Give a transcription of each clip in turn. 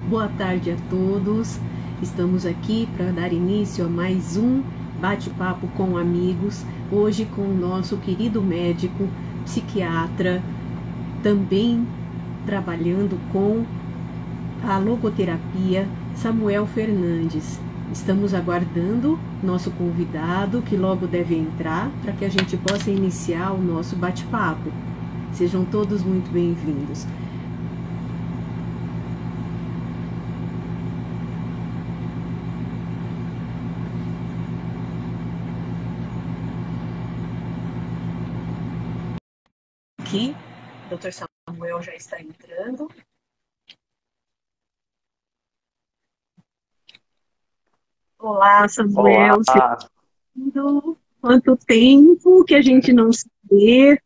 Boa tarde a todos. Estamos aqui para dar início a mais um bate-papo com amigos. Hoje com o nosso querido médico, psiquiatra, também trabalhando com a logoterapia, Samuel Fernandes. Estamos aguardando nosso convidado, que logo deve entrar, para que a gente possa iniciar o nosso bate-papo. Sejam todos muito bem-vindos. Aqui, o Dr. Samuel já está entrando. Olá, Olá, Samuel. Quanto tempo que a gente não se vê.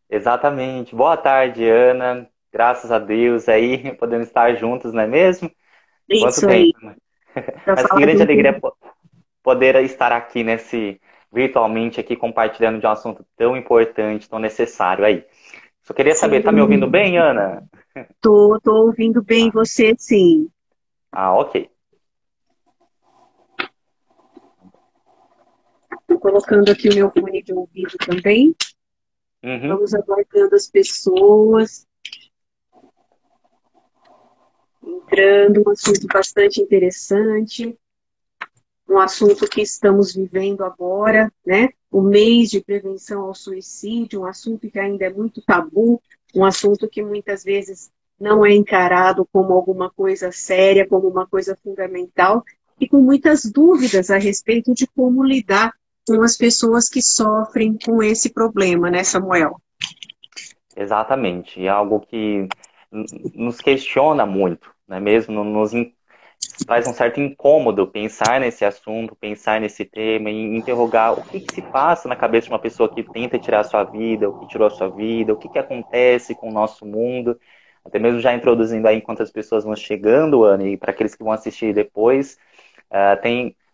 exatamente. Boa tarde, Ana. Graças a Deus aí podemos estar juntos, não é mesmo? Quanto Isso aí, tempo, né? para Mas que falar de grande um alegria tema. poder estar aqui virtualmente aqui compartilhando de um assunto tão importante, tão necessário aí. Só queria saber, tá me ouvindo Sim, bem, Ana? tô ouvindo bem Ah, você, sim. ok. Estou colocando aqui o meu fone de ouvido também. Uhum. Vamos aguardando as pessoas entrando. Um assunto bastante interessante. Um assunto que estamos vivendo agora, né? O mês de prevenção ao suicídio, um assunto que ainda é muito tabu, um assunto que muitas vezes não é encarado como alguma coisa séria, como uma coisa fundamental, e com muitas dúvidas a respeito de como lidar com as pessoas que sofrem com esse problema, né, Samuel? Exatamente. É algo que nos questiona muito, não é mesmo? Traz um certo incômodo pensar nesse assunto, pensar nesse tema e interrogar o que se passa na cabeça de uma pessoa que tenta tirar a sua vida, o que tirou a sua vida, o que acontece com o nosso mundo. Até mesmo já introduzindo aí enquanto as pessoas vão chegando, Ana, e para aqueles que vão assistir depois,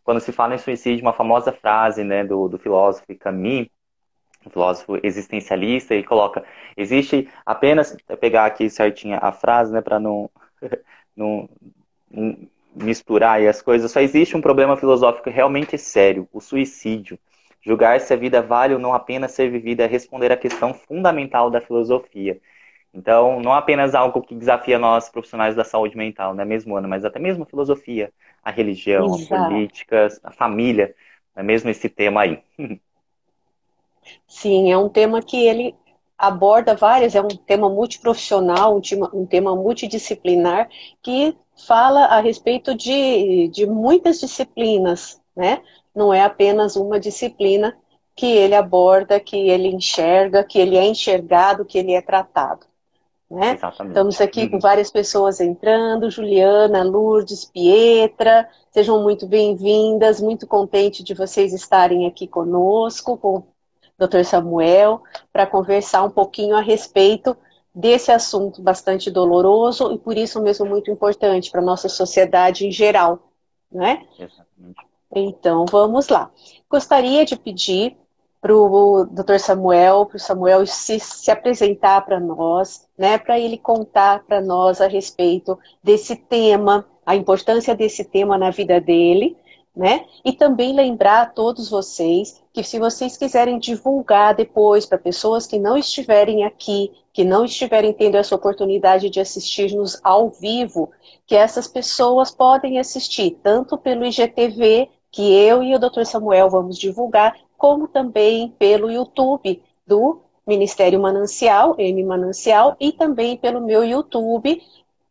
quando se fala em suicídio, uma famosa frase, né, do filósofo Camus, um filósofo existencialista, e coloca: existe apenas, vou pegar aqui certinha a frase, né, para não, não misturar aí as coisas, só existe um problema filosófico realmente sério: o suicídio. Julgar se a vida vale ou não apenas ser vivida é responder à questão fundamental da filosofia. Então, não apenas algo que desafia nós, profissionais da saúde mental, não é mesmo, Ana, mas até mesmo a filosofia, a religião, a Exato. política, a família, não é mesmo esse tema aí. Sim, é um tema que ele aborda várias, é um tema multiprofissional, um tema multidisciplinar, que fala a respeito de muitas disciplinas, né? Não é apenas uma disciplina que ele aborda, que ele enxerga, que ele é enxergado, que ele é tratado, né? Estamos Exatamente. aqui com Uhum. várias pessoas entrando, Juliana, Lourdes, Pietra, sejam muito bem-vindas, muito contente de vocês estarem aqui conosco, com Dr. Samuel, para conversar um pouquinho a respeito desse assunto bastante doloroso e por isso mesmo muito importante para a nossa sociedade em geral, né? Exatamente. Então, vamos lá. Gostaria de pedir para o Dr. Samuel, para o Samuel se apresentar para nós, né, para ele contar para nós a respeito desse tema, a importância desse tema na vida dele, né, e também lembrar a todos vocês que se vocês quiserem divulgar depois para pessoas que não estiverem aqui, que não estiverem tendo essa oportunidade de assistir-nos ao vivo, que essas pessoas podem assistir tanto pelo IGTV, que eu e o Dr. Samuel vamos divulgar, como também pelo YouTube do Ministério Manancial, M Manancial, e também pelo meu YouTube,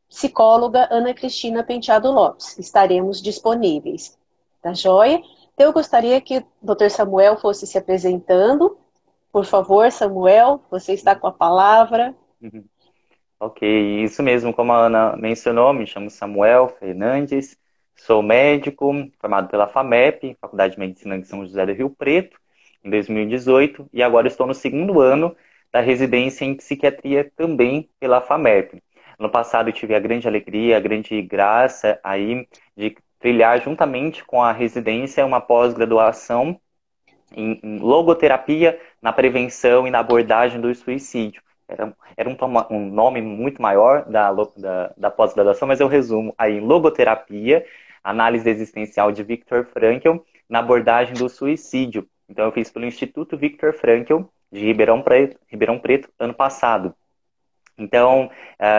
psicóloga Ana Cristina Penteado Lopes. Estaremos disponíveis. Tá joia? Então, eu gostaria que o Dr. Samuel fosse se apresentando. Por favor, Samuel, você está com a palavra. Uhum. Ok, isso mesmo, como a Ana mencionou, me chamo Samuel Fernandes, sou médico, formado pela FAMEP, Faculdade de Medicina de São José do Rio Preto, em 2018, e agora estou no segundo ano da residência em psiquiatria também pela FAMEP. Ano passado eu tive a grande alegria, a grande graça aí de trilhar juntamente com a residência uma pós-graduação em logoterapia na prevenção e na abordagem do suicídio. era um nome muito maior da pós-graduação, mas eu resumo aí em logoterapia, análise existencial de Viktor Frankl, na abordagem do suicídio. Então eu fiz pelo Instituto Viktor Frankl, de Ribeirão Preto, ano passado. Então,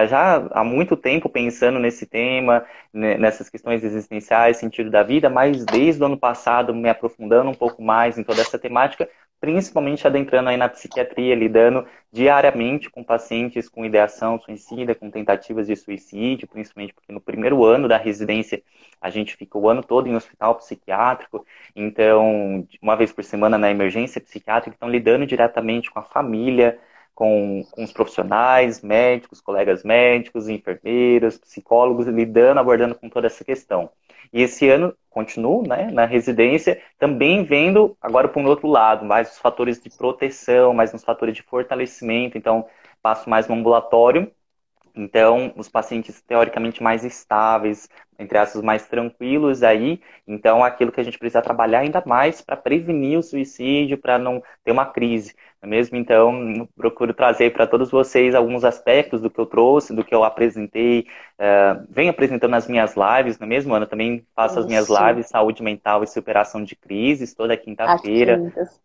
já há muito tempo pensando nesse tema, nessas questões existenciais, sentido da vida, mas desde o ano passado me aprofundando um pouco mais em toda essa temática, principalmente adentrando aí na psiquiatria, lidando diariamente com pacientes com ideação suicida, com tentativas de suicídio, principalmente porque no primeiro ano da residência a gente fica o ano todo em hospital psiquiátrico, então, uma vez por semana na emergência psiquiátrica, então lidando diretamente com a família, com os profissionais, médicos, colegas médicos, enfermeiros, psicólogos, lidando, abordando com toda essa questão. E esse ano, continuo, né, na residência, também vendo agora para um outro lado, mais os fatores de proteção, mais nos fatores de fortalecimento, então passo mais no ambulatório, então, os pacientes teoricamente mais estáveis, entre aspas, mais tranquilos aí, então aquilo que a gente precisa trabalhar ainda mais para prevenir o suicídio, para não ter uma crise, não é mesmo? Então, procuro trazer para todos vocês alguns aspectos do que eu trouxe, do que eu apresentei, venho apresentando nas minhas lives, não é mesmo, Ana? Também faço as minhas Isso, lives, saúde mental e superação de crises, toda às quinta-feira. quintas.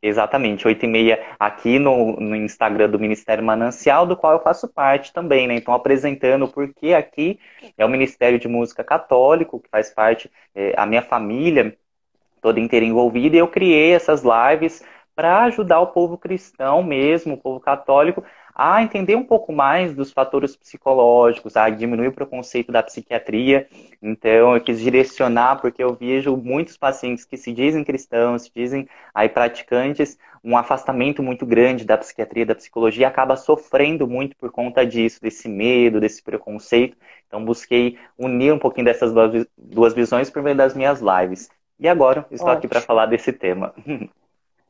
Exatamente, 8h30 aqui no Instagram do Ministério Manancial, do qual eu faço parte também, né? Então, apresentando porque aqui é o Ministério de Música Católico, que faz parte, a minha família toda inteira envolvida, e eu criei essas lives para ajudar o povo cristão mesmo, o povo católico, a entender um pouco mais dos fatores psicológicos, a diminuir o preconceito da psiquiatria. Então, eu quis direcionar, porque eu vejo muitos pacientes que se dizem cristãos, se dizem aí praticantes, um afastamento muito grande da psiquiatria, da psicologia, acaba sofrendo muito por conta disso, desse medo, desse preconceito. Então, busquei unir um pouquinho dessas duas visões por meio das minhas lives. E agora estou aqui para Ótimo. falar desse tema.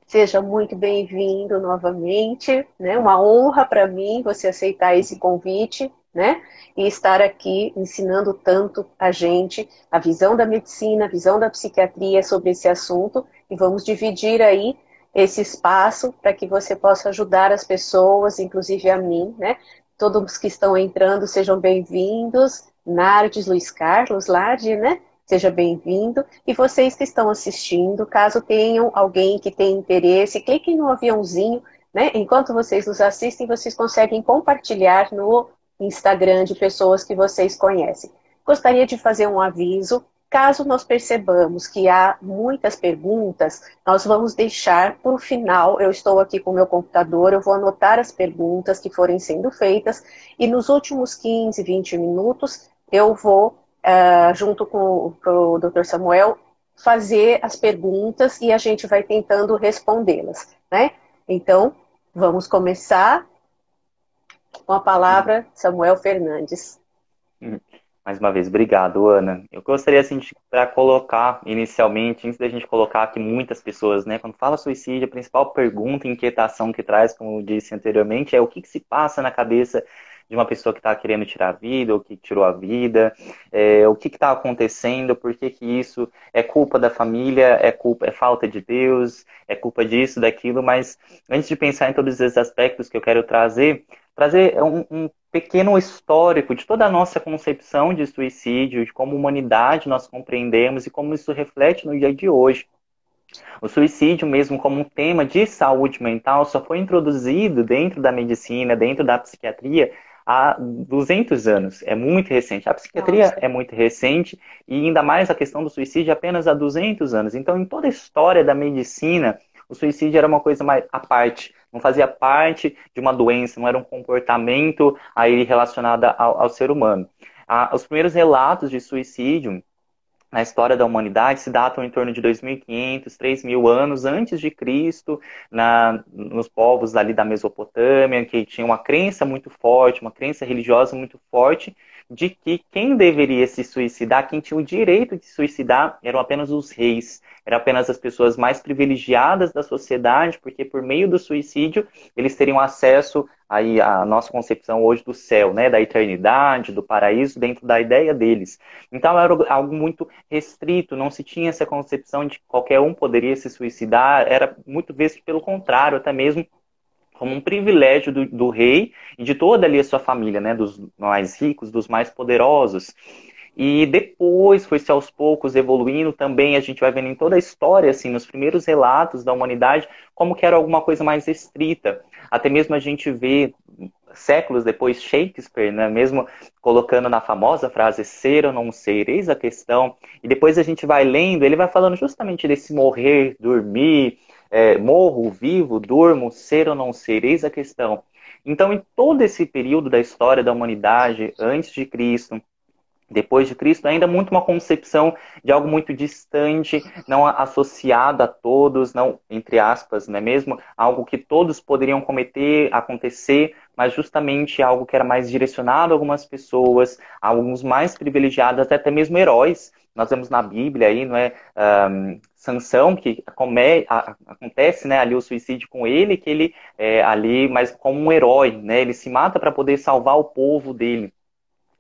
Seja muito bem-vindo novamente, né? Uma honra para mim você aceitar esse convite, né? E estar aqui ensinando tanto a gente a visão da medicina, a visão da psiquiatria sobre esse assunto, e vamos dividir aí esse espaço para que você possa ajudar as pessoas, inclusive a mim, né? Todos que estão entrando sejam bem-vindos. Nardes, Luiz Carlos, Lade, né? Seja bem-vindo. E vocês que estão assistindo, caso tenham alguém que tenha interesse, cliquem no aviãozinho, né? Enquanto vocês nos assistem, vocês conseguem compartilhar no Instagram de pessoas que vocês conhecem. Gostaria de fazer um aviso. Caso nós percebamos que há muitas perguntas, nós vamos deixar para o final. Eu estou aqui com o meu computador, eu vou anotar as perguntas que forem sendo feitas e nos últimos 15, 20 minutos eu vou junto com o Dr. Samuel, fazer as perguntas e a gente vai tentando respondê-las, né? Então, vamos começar com a palavra Samuel Fernandes. Mais uma vez, obrigado, Ana. Eu gostaria, assim, para colocar inicialmente, antes da gente colocar aqui muitas pessoas, né? Quando fala suicídio, a principal pergunta, inquietação que traz, como eu disse anteriormente, é o que se passa na cabeça de uma pessoa que está querendo tirar a vida, ou que tirou a vida, o que está acontecendo, por que que isso é culpa da família, é falta de Deus, é culpa disso, daquilo, mas antes de pensar em todos esses aspectos que eu quero trazer um pequeno histórico de toda a nossa concepção de suicídio, de como humanidade nós compreendemos e como isso reflete no dia de hoje. O suicídio, mesmo como um tema de saúde mental, só foi introduzido dentro da medicina, dentro da psiquiatria, há 200 anos. É muito recente. A psiquiatria Nossa, é muito recente e ainda mais a questão do suicídio apenas há 200 anos. Então, em toda a história da medicina, o suicídio era uma coisa mais à parte. Não fazia parte de uma doença, não era um comportamento aí relacionado ao ser humano. Os primeiros relatos de suicídio na história da humanidade se datam em torno de 2.500, 3.000 anos antes de Cristo, nos povos ali da Mesopotâmia, que tinham uma crença muito forte, uma crença religiosa muito forte, de que quem deveria se suicidar, quem tinha o direito de se suicidar, eram apenas os reis, eram apenas as pessoas mais privilegiadas da sociedade, porque por meio do suicídio eles teriam acesso aí à nossa concepção hoje do céu, né, da eternidade, do paraíso, dentro da ideia deles. Então era algo muito restrito, não se tinha essa concepção de que qualquer um poderia se suicidar, era muito visto pelo contrário, até mesmo como um privilégio do rei e de toda ali a sua família, né, dos mais ricos, dos mais poderosos. E depois foi-se aos poucos evoluindo também, a gente vai vendo em toda a história, assim, nos primeiros relatos da humanidade, como que era alguma coisa mais restrita. Até mesmo a gente vê, séculos depois, Shakespeare, né, mesmo colocando na famosa frase ser ou não ser, eis a questão. E depois a gente vai lendo, ele vai falando justamente desse morrer, dormir, morro, vivo, durmo, ser ou não ser, eis a questão. Então, em todo esse período da história da humanidade, antes de Cristo, depois de Cristo, ainda muito uma concepção de algo muito distante, não associado a todos, não, entre aspas, não é mesmo? Algo que todos poderiam cometer, acontecer, mas justamente algo que era mais direcionado a algumas pessoas, a alguns mais privilegiados, até mesmo heróis. Nós vemos na Bíblia aí, não é? Sansão, que acontece, né, ali o suicídio com ele, que ele ali, mas como um herói, né? Ele se mata para poder salvar o povo dele.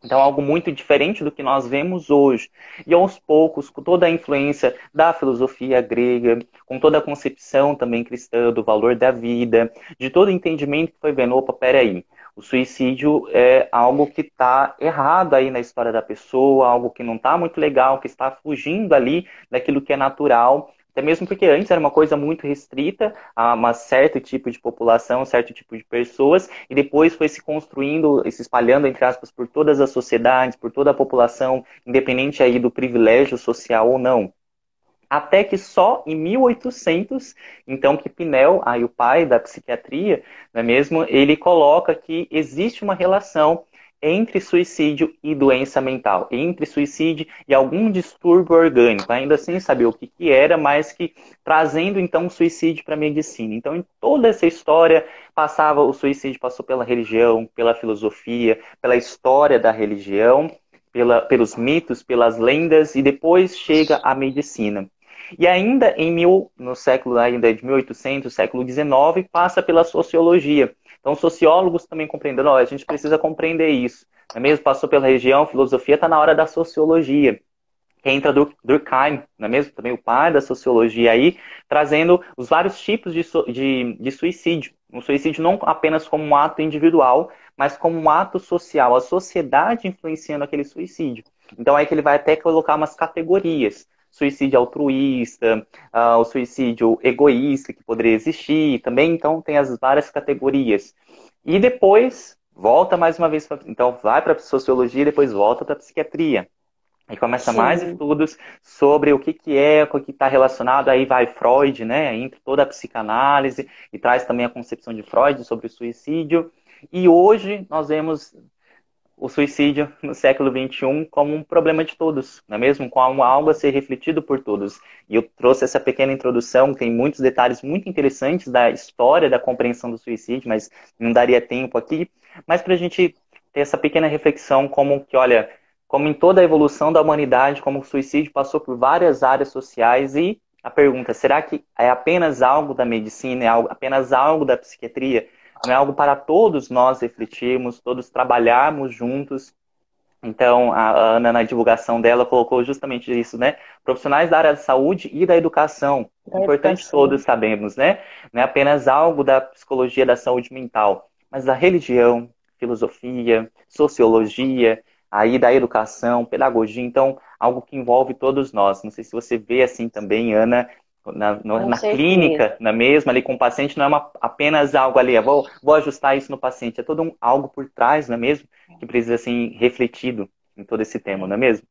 Então, algo muito diferente do que nós vemos hoje. E aos poucos, com toda a influência da filosofia grega, com toda a concepção também cristã do valor da vida, de todo o entendimento que foi vendo, opa, peraí, o suicídio é algo que está errado aí na história da pessoa, algo que não está muito legal, que está fugindo ali daquilo que é natural. Até mesmo porque antes era uma coisa muito restrita a um certo tipo de população, um certo tipo de pessoas, e depois foi se construindo, se espalhando, entre aspas, por todas as sociedades, por toda a população, independente aí do privilégio social ou não. Até que só em 1800, então que Pinel, aí o pai da psiquiatria, não é mesmo, ele coloca que existe uma relação entre suicídio e doença mental, entre suicídio e algum distúrbio orgânico, ainda sem saber o que, que era, mas que trazendo então o suicídio para a medicina. Então, em toda essa história, o suicídio passou pela religião, pela filosofia, pela história da religião, pelos mitos, pelas lendas, e depois chega a medicina. E ainda no século ainda de 1800, século XIX, passa pela sociologia. Então, sociólogos também compreendendo, a gente precisa compreender isso. Não é mesmo? Passou pela região, filosofia, está na hora da sociologia. Que entra Durkheim, não é mesmo? Também o pai da sociologia aí, trazendo os vários tipos de suicídio. Um suicídio não apenas como um ato individual, mas como um ato social, a sociedade influenciando aquele suicídio. Então é que ele vai até colocar umas categorias. Suicídio altruísta, o suicídio egoísta que poderia existir, também então tem as várias categorias. E depois volta mais uma vez, então vai para a sociologia e depois volta para a psiquiatria. Aí começa mais Sim. estudos sobre o que é, o que está relacionado, aí vai Freud, né, entra toda a psicanálise e traz também a concepção de Freud sobre o suicídio. E hoje nós vemos o suicídio no século XXI como um problema de todos, não é mesmo? Como algo a ser refletido por todos. E eu trouxe essa pequena introdução, tem muitos detalhes muito interessantes da história, da compreensão do suicídio, mas não daria tempo aqui. Mas para a gente ter essa pequena reflexão como que, olha, como em toda a evolução da humanidade, como o suicídio passou por várias áreas sociais e a pergunta, será que é apenas algo da medicina, é apenas algo da psiquiatria? Não é algo para todos nós refletirmos, todos trabalharmos juntos. Então, a Ana, na divulgação dela, colocou justamente isso, né? Profissionais da área da saúde e da educação. Da Importante educação. todos sabemos, né? Não é apenas algo da psicologia da saúde mental, mas da religião, filosofia, sociologia, aí da educação, pedagogia. Então, algo que envolve todos nós. Não sei se você vê assim também, Ana, Com na certeza. clínica, na mesma, ali com o paciente, não é apenas algo ali, vou ajustar isso no paciente, é todo algo por trás, não é mesmo? Que precisa ser refletido em todo esse tema, não é mesmo?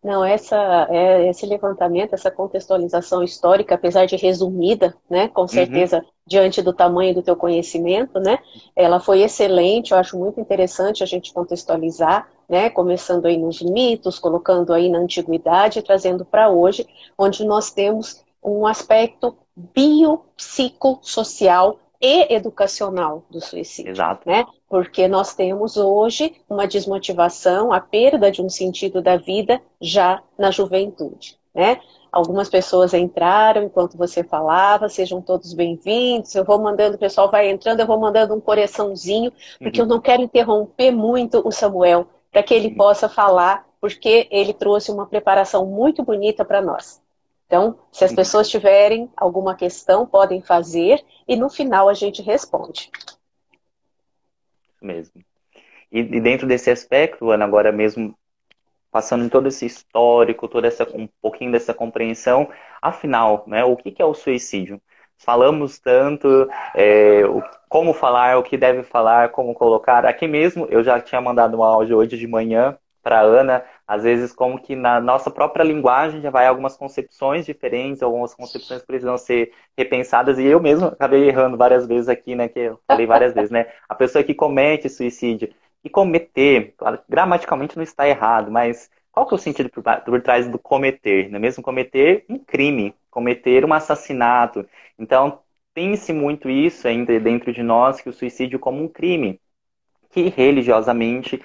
Não, esse levantamento, essa contextualização histórica, apesar de resumida, né, com Uhum, certeza, diante do tamanho do teu conhecimento, né, ela foi excelente, eu acho muito interessante a gente contextualizar, né, começando aí nos mitos, colocando aí na antiguidade, trazendo para hoje, onde nós temos um aspecto biopsicossocial e educacional do suicídio, exato. né? Porque nós temos hoje uma desmotivação, a perda de um sentido da vida já na juventude, né? Algumas pessoas entraram enquanto você falava, sejam todos bem-vindos. Eu vou mandando, o pessoal vai entrando, eu vou mandando um coraçãozinho, porque eu Uhum. não quero interromper muito o Samuel, para que ele possa falar, porque ele trouxe uma preparação muito bonita para nós. Então, se as pessoas tiverem alguma questão, podem fazer e no final a gente responde. Mesmo. E dentro desse aspecto, Ana, agora mesmo passando em todo esse histórico, um pouquinho dessa compreensão, afinal, né, o que é o suicídio? Falamos tanto, como falar, o que deve falar, como colocar. Aqui mesmo, eu já tinha mandado um áudio hoje de manhã para a Ana, às vezes como que na nossa própria linguagem já vai algumas concepções diferentes, algumas concepções precisam ser repensadas, e eu mesmo acabei errando várias vezes aqui, né, que eu falei várias vezes, né, a pessoa que comete suicídio, e cometer, claro, gramaticalmente não está errado, mas qual que é o sentido por trás do cometer? Não é mesmo cometer um crime, cometer um assassinato. Então, tem-se muito isso ainda dentro de nós, que o suicídio como um crime, que religiosamente,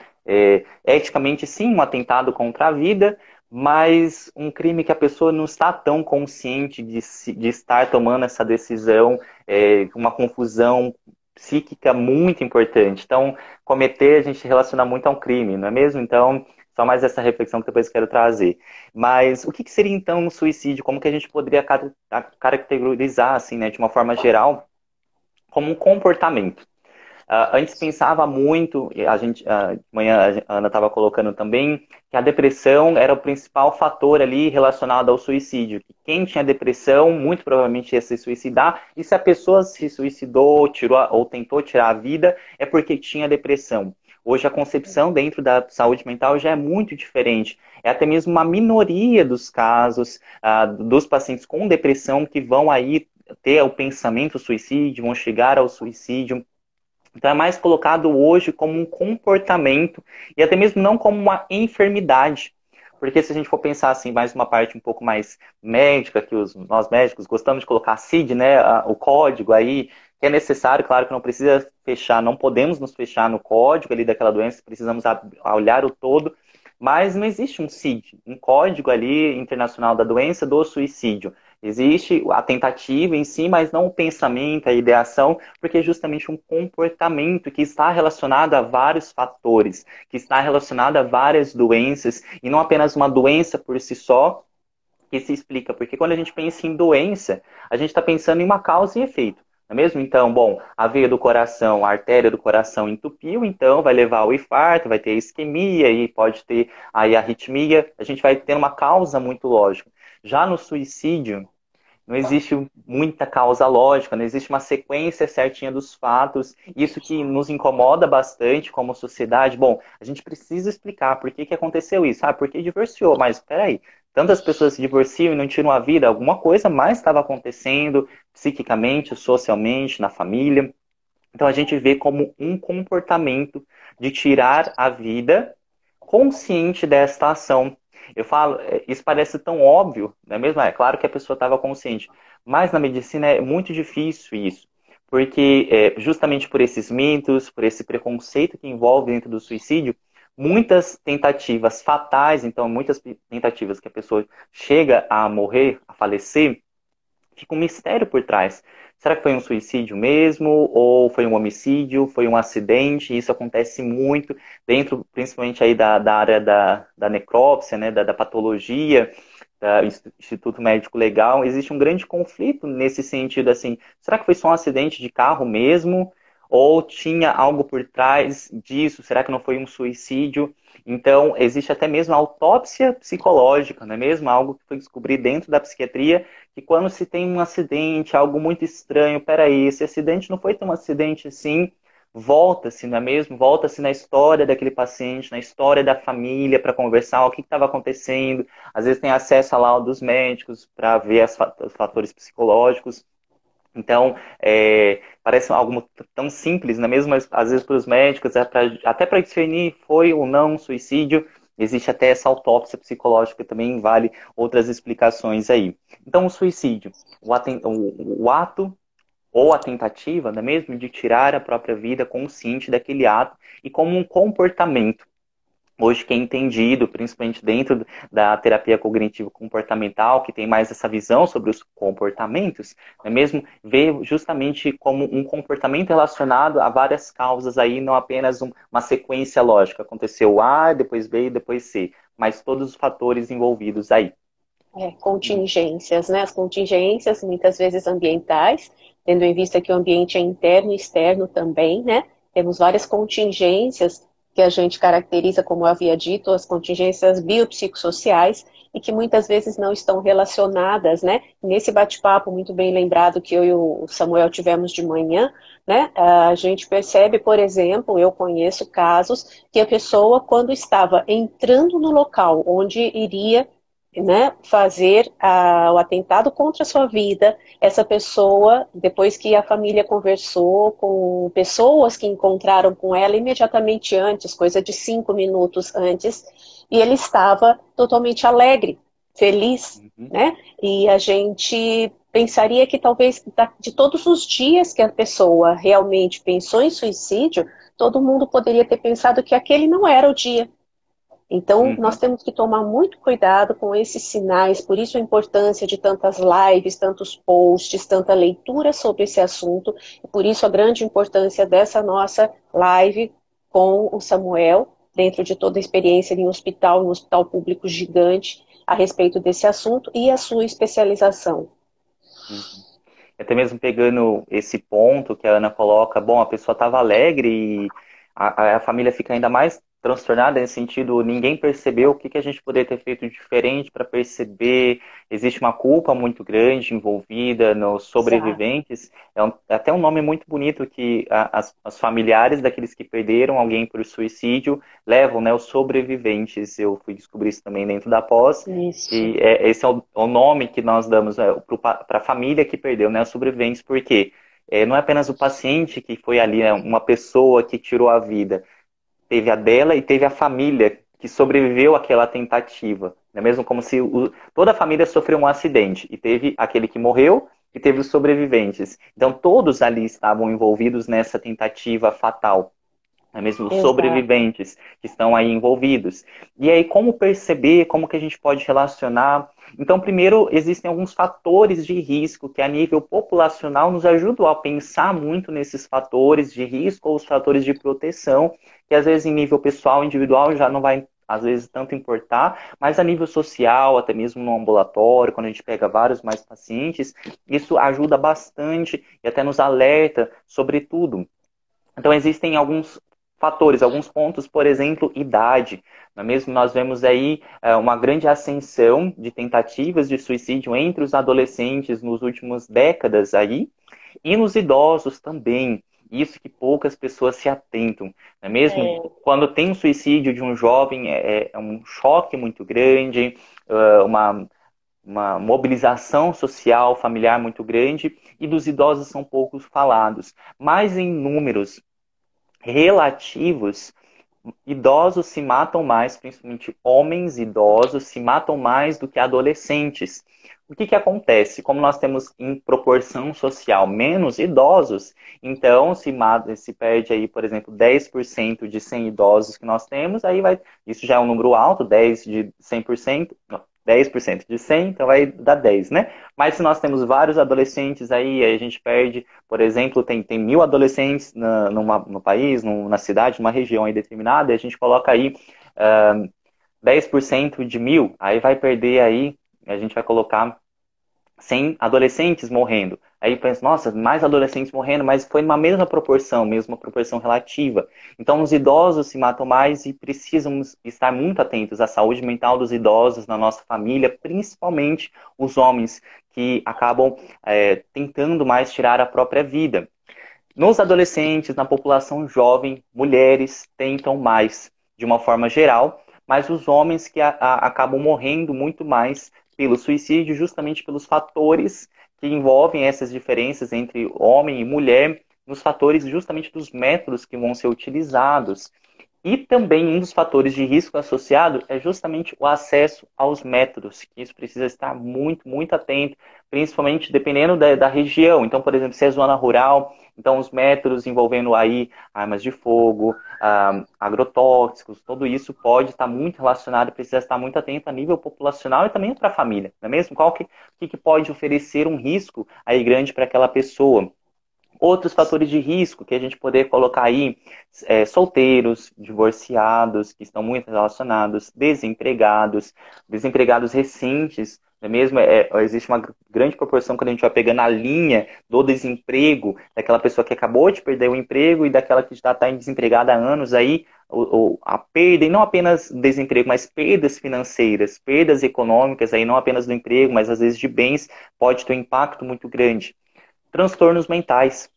eticamente, sim, um atentado contra a vida, mas um crime que a pessoa não está tão consciente de estar tomando essa decisão, uma confusão psíquica muito importante. Então, cometer a gente relaciona muito a um crime, não é mesmo? Então, só mais essa reflexão que depois quero trazer. Mas o que seria então um suicídio? Como que a gente poderia caracterizar, assim, né, de uma forma geral, como um comportamento? Antes pensava muito, e de manhã a Ana estava colocando também, que a depressão era o principal fator ali relacionado ao suicídio. Que quem tinha depressão, muito provavelmente ia se suicidar, e se a pessoa se suicidou, ou tentou tirar a vida, é porque tinha depressão. Hoje a concepção dentro da saúde mental já é muito diferente. É até mesmo uma minoria dos casos dos pacientes com depressão que vão aí ter o pensamento suicídio, vão chegar ao suicídio. Então é mais colocado hoje como um comportamento e até mesmo não como uma enfermidade. Porque se a gente for pensar assim, mais uma parte um pouco mais médica, que nós médicos gostamos de colocar a CID, né, o código aí, que é necessário, claro que não precisa fechar, não podemos nos fechar no código ali daquela doença, precisamos olhar o todo, mas não existe um CID, um código ali internacional da doença do suicídio. Existe a tentativa em si, mas não o pensamento, a ideação, porque é justamente um comportamento que está relacionado a vários fatores, que está relacionado a várias doenças, e não apenas uma doença por si só que se explica. Porque quando a gente pensa em doença, a gente está pensando em uma causa e efeito. Não é mesmo? Então, bom, a veia do coração, a artéria do coração entupiu, então vai levar ao infarto, vai ter isquemia e pode ter aí arritmia. A gente vai ter uma causa muito lógica. Já no suicídio, não existe muita causa lógica, não existe uma sequência certinha dos fatos. Isso que nos incomoda bastante como sociedade. Bom, a gente precisa explicar por que aconteceu isso. Ah, porque divorciou, mas peraí, tantas pessoas se divorciam e não tiram a vida, alguma coisa mais estava acontecendo psiquicamente, socialmente, na família. Então a gente vê como um comportamento de tirar a vida consciente desta ação. Eu falo, isso parece tão óbvio, não é mesmo? É claro que a pessoa estava consciente, mas na medicina é muito difícil isso, porque justamente por esses mitos, por esse preconceito que envolve dentro do suicídio, muitas tentativas fatais, então muitas tentativas que a pessoa chega a morrer, a falecer, fica um mistério por trás. Será que foi um suicídio mesmo? Ou foi um homicídio? Foi um acidente? Isso acontece muito dentro, principalmente aí da área da necrópsia, né, da patologia, do Instituto Médico Legal. Existe um grande conflito nesse sentido, assim, será que foi só um acidente de carro mesmo? Ou tinha algo por trás disso? Será que não foi um suicídio? Então, existe até mesmo a autópsia psicológica, não é mesmo? Algo que foi descobrido dentro da psiquiatria, que quando se tem um acidente, algo muito estranho, peraí, esse acidente não foi tão acidente assim, volta-se, não é mesmo? Volta-se na história daquele paciente, na história da família, para conversar o que estava acontecendo. Às vezes tem acesso a laudo dos médicos para ver os fatores psicológicos. Então, parece algo tão simples, não é mesmo? Mas às vezes para os médicos, até para discernir foi ou não um suicídio, existe até essa autópsia psicológica, também vale outras explicações aí. Então, o suicídio, o ato ou a tentativa, não é mesmo, de tirar a própria vida consciente daquele ato e como um comportamento. Hoje que é entendido, principalmente dentro da terapia cognitivo-comportamental, que tem mais essa visão sobre os comportamentos, não é mesmo? Ver justamente como um comportamento relacionado a várias causas aí, não apenas uma sequência lógica. Aconteceu A, depois B e depois C, mas todos os fatores envolvidos aí. contingências, né? As contingências, muitas vezes ambientais, tendo em vista que o ambiente é interno e externo também, né? Temos várias contingências que a gente caracteriza, como eu havia dito, as contingências biopsicossociais, e que muitas vezes não estão relacionadas, né? Nesse bate-papo muito bem lembrado que eu e o Samuel tivemos de manhã, né? A gente percebe, por exemplo, eu conheço casos que a pessoa, quando estava entrando no local onde iria, né, fazer o atentado contra a sua vida, essa pessoa, depois que a família conversou com pessoas que encontraram com ela imediatamente antes, coisa de 5 minutos antes, e ele estava totalmente alegre, feliz, Uhum. né? E a gente pensaria que talvez de todos os dias que a pessoa realmente pensou em suicídio, todo mundo poderia ter pensado que aquele não era o dia. Então, nós Uhum. temos que tomar muito cuidado com esses sinais, por isso a importância de tantas lives, tantos posts, tanta leitura sobre esse assunto, e por isso a grande importância dessa nossa live com o Samuel, dentro de toda a experiência em um hospital público gigante, a respeito desse assunto e a sua especialização. Uhum. Até mesmo pegando esse ponto que a Ana coloca, bom, a pessoa estava alegre e a família fica ainda mais transtornada nesse sentido, ninguém percebeu o que, que a gente poderia ter feito diferente para perceber, existe uma culpa muito grande envolvida nos Exato. sobreviventes, é até um nome muito bonito que as familiares daqueles que perderam alguém por suicídio levam, né, os sobreviventes, eu fui descobrir isso também dentro da pós, Isso. que esse é o nome que nós damos para a família que perdeu, né, os sobreviventes, porque não é apenas o paciente que foi ali, né, uma pessoa que tirou a vida, teve a dela e teve a família que sobreviveu àquela tentativa. É mesmo como se toda a família sofreu um acidente e teve aquele que morreu e teve os sobreviventes. Então todos ali estavam envolvidos nessa tentativa fatal, é mesmo os Exato. sobreviventes que estão aí envolvidos. E aí, como perceber, como que a gente pode relacionar? Então, primeiro, existem alguns fatores de risco que, a nível populacional, nos ajudam a pensar muito nesses fatores de risco ou os fatores de proteção, que às vezes, em nível pessoal, individual, já não vai, às vezes, tanto importar, mas a nível social, até mesmo no ambulatório, quando a gente pega vários mais pacientes, isso ajuda bastante e até nos alerta sobre tudo. Então, existem alguns fatores, alguns pontos, por exemplo, idade. Não é mesmo? Nós vemos aí uma grande ascensão de tentativas de suicídio entre os adolescentes nos últimos décadas aí, e nos idosos também. Isso que poucas pessoas se atentam. Não é mesmo? É, Quando tem um suicídio de um jovem, é um choque muito grande, uma mobilização social, familiar muito grande, e dos idosos são poucos falados. Mas em números relativos, idosos se matam mais, principalmente homens idosos se matam mais do que adolescentes. O que que acontece? Como nós temos em proporção social menos idosos, então se perde aí, por exemplo, 10% de 100 idosos que nós temos, aí vai, isso já é um número alto, 10 de 100%, não, 10% de 100, então vai dar 10, né? Mas se nós temos vários adolescentes aí a gente perde, por exemplo, tem 1.000 adolescentes no país, na cidade, numa região aí determinada, e a gente coloca aí 10% de 1.000, aí vai perder aí, a gente vai colocar 100 adolescentes morrendo. Aí pensa, nossa, mais adolescentes morrendo, mas foi numa mesma proporção relativa. Então, os idosos se matam mais e precisamos estar muito atentos à saúde mental dos idosos na nossa família, principalmente os homens que acabam tentando mais tirar a própria vida. Nos adolescentes, na população jovem, mulheres tentam mais, de uma forma geral, mas os homens que acabam morrendo muito mais pelo suicídio, justamente pelos fatores que envolvem essas diferenças entre homem e mulher, nos fatores justamente dos métodos que vão ser utilizados. E também um dos fatores de risco associado é justamente o acesso aos métodos, que isso precisa estar muito, muito atento, principalmente dependendo da região. Então, por exemplo, se é zona rural, então os métodos envolvendo aí armas de fogo, agrotóxicos, tudo isso pode estar muito relacionado, precisa estar muito atento a nível populacional e também para a família, não é mesmo? Que pode oferecer um risco aí grande para aquela pessoa? Outros fatores de risco que a gente poder colocar aí, solteiros, divorciados, que estão muito relacionados, desempregados recentes, não é mesmo? Existe uma grande proporção quando a gente vai pegando a linha do desemprego, daquela pessoa que acabou de perder o emprego e daquela que já está desempregada há anos aí, a perda, e não apenas desemprego, mas perdas financeiras, perdas econômicas, aí não apenas do emprego, mas às vezes de bens, pode ter um impacto muito grande. Transtornos mentais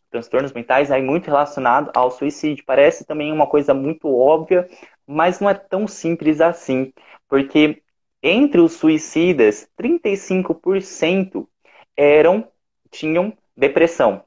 aí muito relacionado ao suicídio. Parece também uma coisa muito óbvia, mas não é tão simples assim, porque entre os suicidas, 35% tinham depressão.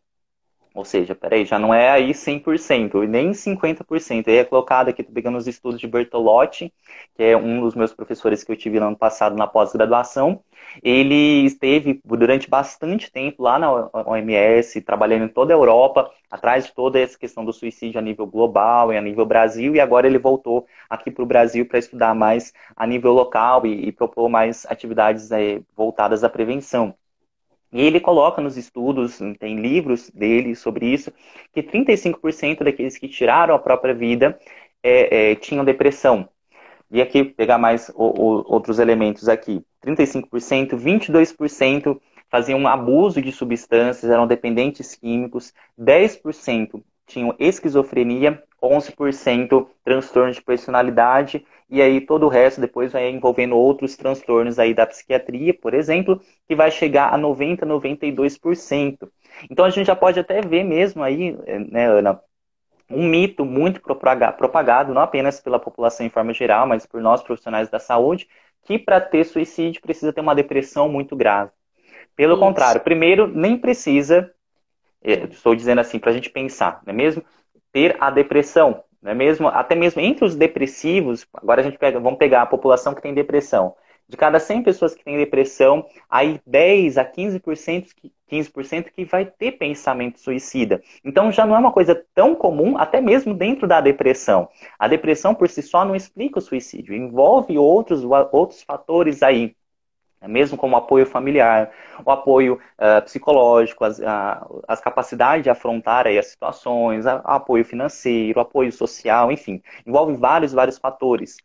Ou seja, peraí, já não é aí 100%, e nem 50%. Aí é colocado aqui, tô pegando os estudos de Bertolotti, que é um dos meus professores que eu tive no ano passado na pós-graduação. Ele esteve durante bastante tempo lá na OMS, trabalhando em toda a Europa, atrás de toda essa questão do suicídio a nível global e a nível Brasil, e agora ele voltou aqui para o Brasil para estudar mais a nível local e propor mais atividades voltadas à prevenção. E ele coloca nos estudos, tem livros dele sobre isso, que 35% daqueles que tiraram a própria vida tinham depressão. E aqui, pegar mais outros elementos aqui. 35%, 22% faziam um abuso de substâncias, eram dependentes químicos, 10% tinham esquizofrenia, 11% transtorno de personalidade, e aí todo o resto depois vai envolvendo outros transtornos aí da psiquiatria, por exemplo, que vai chegar a 90, 92%. Então a gente já pode até ver mesmo aí, né, Ana, um mito muito propagado, não apenas pela população em forma geral, mas por nós profissionais da saúde, que para ter suicídio precisa ter uma depressão muito grave. Pelo Isso. contrário, primeiro, nem precisa, estou dizendo assim, para a gente pensar, não é mesmo? Ter a depressão, não é mesmo? Até mesmo entre os depressivos, agora vamos pegar a população que tem depressão. De cada 100 pessoas que têm depressão, aí 10 a 15% que vai ter pensamento suicida. Então já não é uma coisa tão comum, até mesmo dentro da depressão. A depressão por si só não explica o suicídio, envolve outros fatores aí, mesmo como apoio familiar, o apoio psicológico, as capacidades de afrontar aí as situações, apoio financeiro, apoio social, enfim, envolve vários fatores.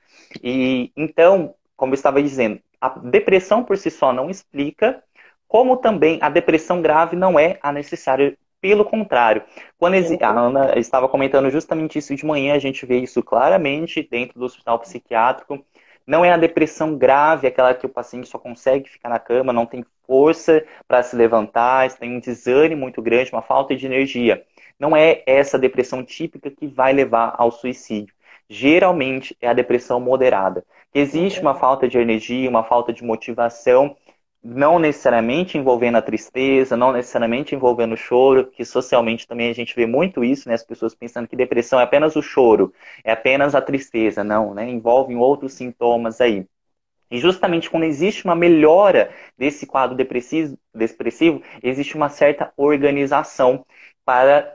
E então, como eu estava dizendo, a depressão por si só não explica, como também a depressão grave não é a necessária. Pelo contrário, quando a Ana estava comentando justamente isso de manhã, a gente vê isso claramente dentro do hospital psiquiátrico. Não é a depressão grave, aquela que o paciente só consegue ficar na cama, não tem força para se levantar, tem um desânimo muito grande, uma falta de energia. Não é essa depressão típica que vai levar ao suicídio. Geralmente é a depressão moderada. Existe uma falta de energia, uma falta de motivação, não necessariamente envolvendo a tristeza, não necessariamente envolvendo o choro, que socialmente também a gente vê muito isso, né? As pessoas pensando que depressão é apenas o choro, é apenas a tristeza, não, né? Envolvem outros sintomas aí. E justamente quando existe uma melhora desse quadro depressivo, existe uma certa organização para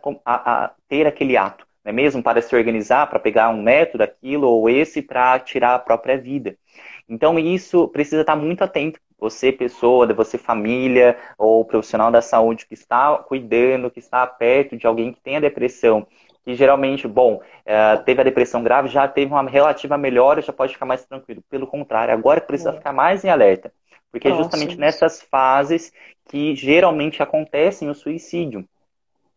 ter aquele ato, não é mesmo? Para se organizar, para pegar um método, aquilo ou esse, para tirar a própria vida. Então isso precisa estar muito atento. Você, pessoa, você, família, ou profissional da saúde que está cuidando, que está perto de alguém que tenha depressão, que geralmente, bom, teve a depressão grave, já teve uma relativa melhora, já pode ficar mais tranquilo. Pelo contrário, agora precisa ficar mais em alerta. Porque é justamente nessas fases que geralmente acontecem o suicídio.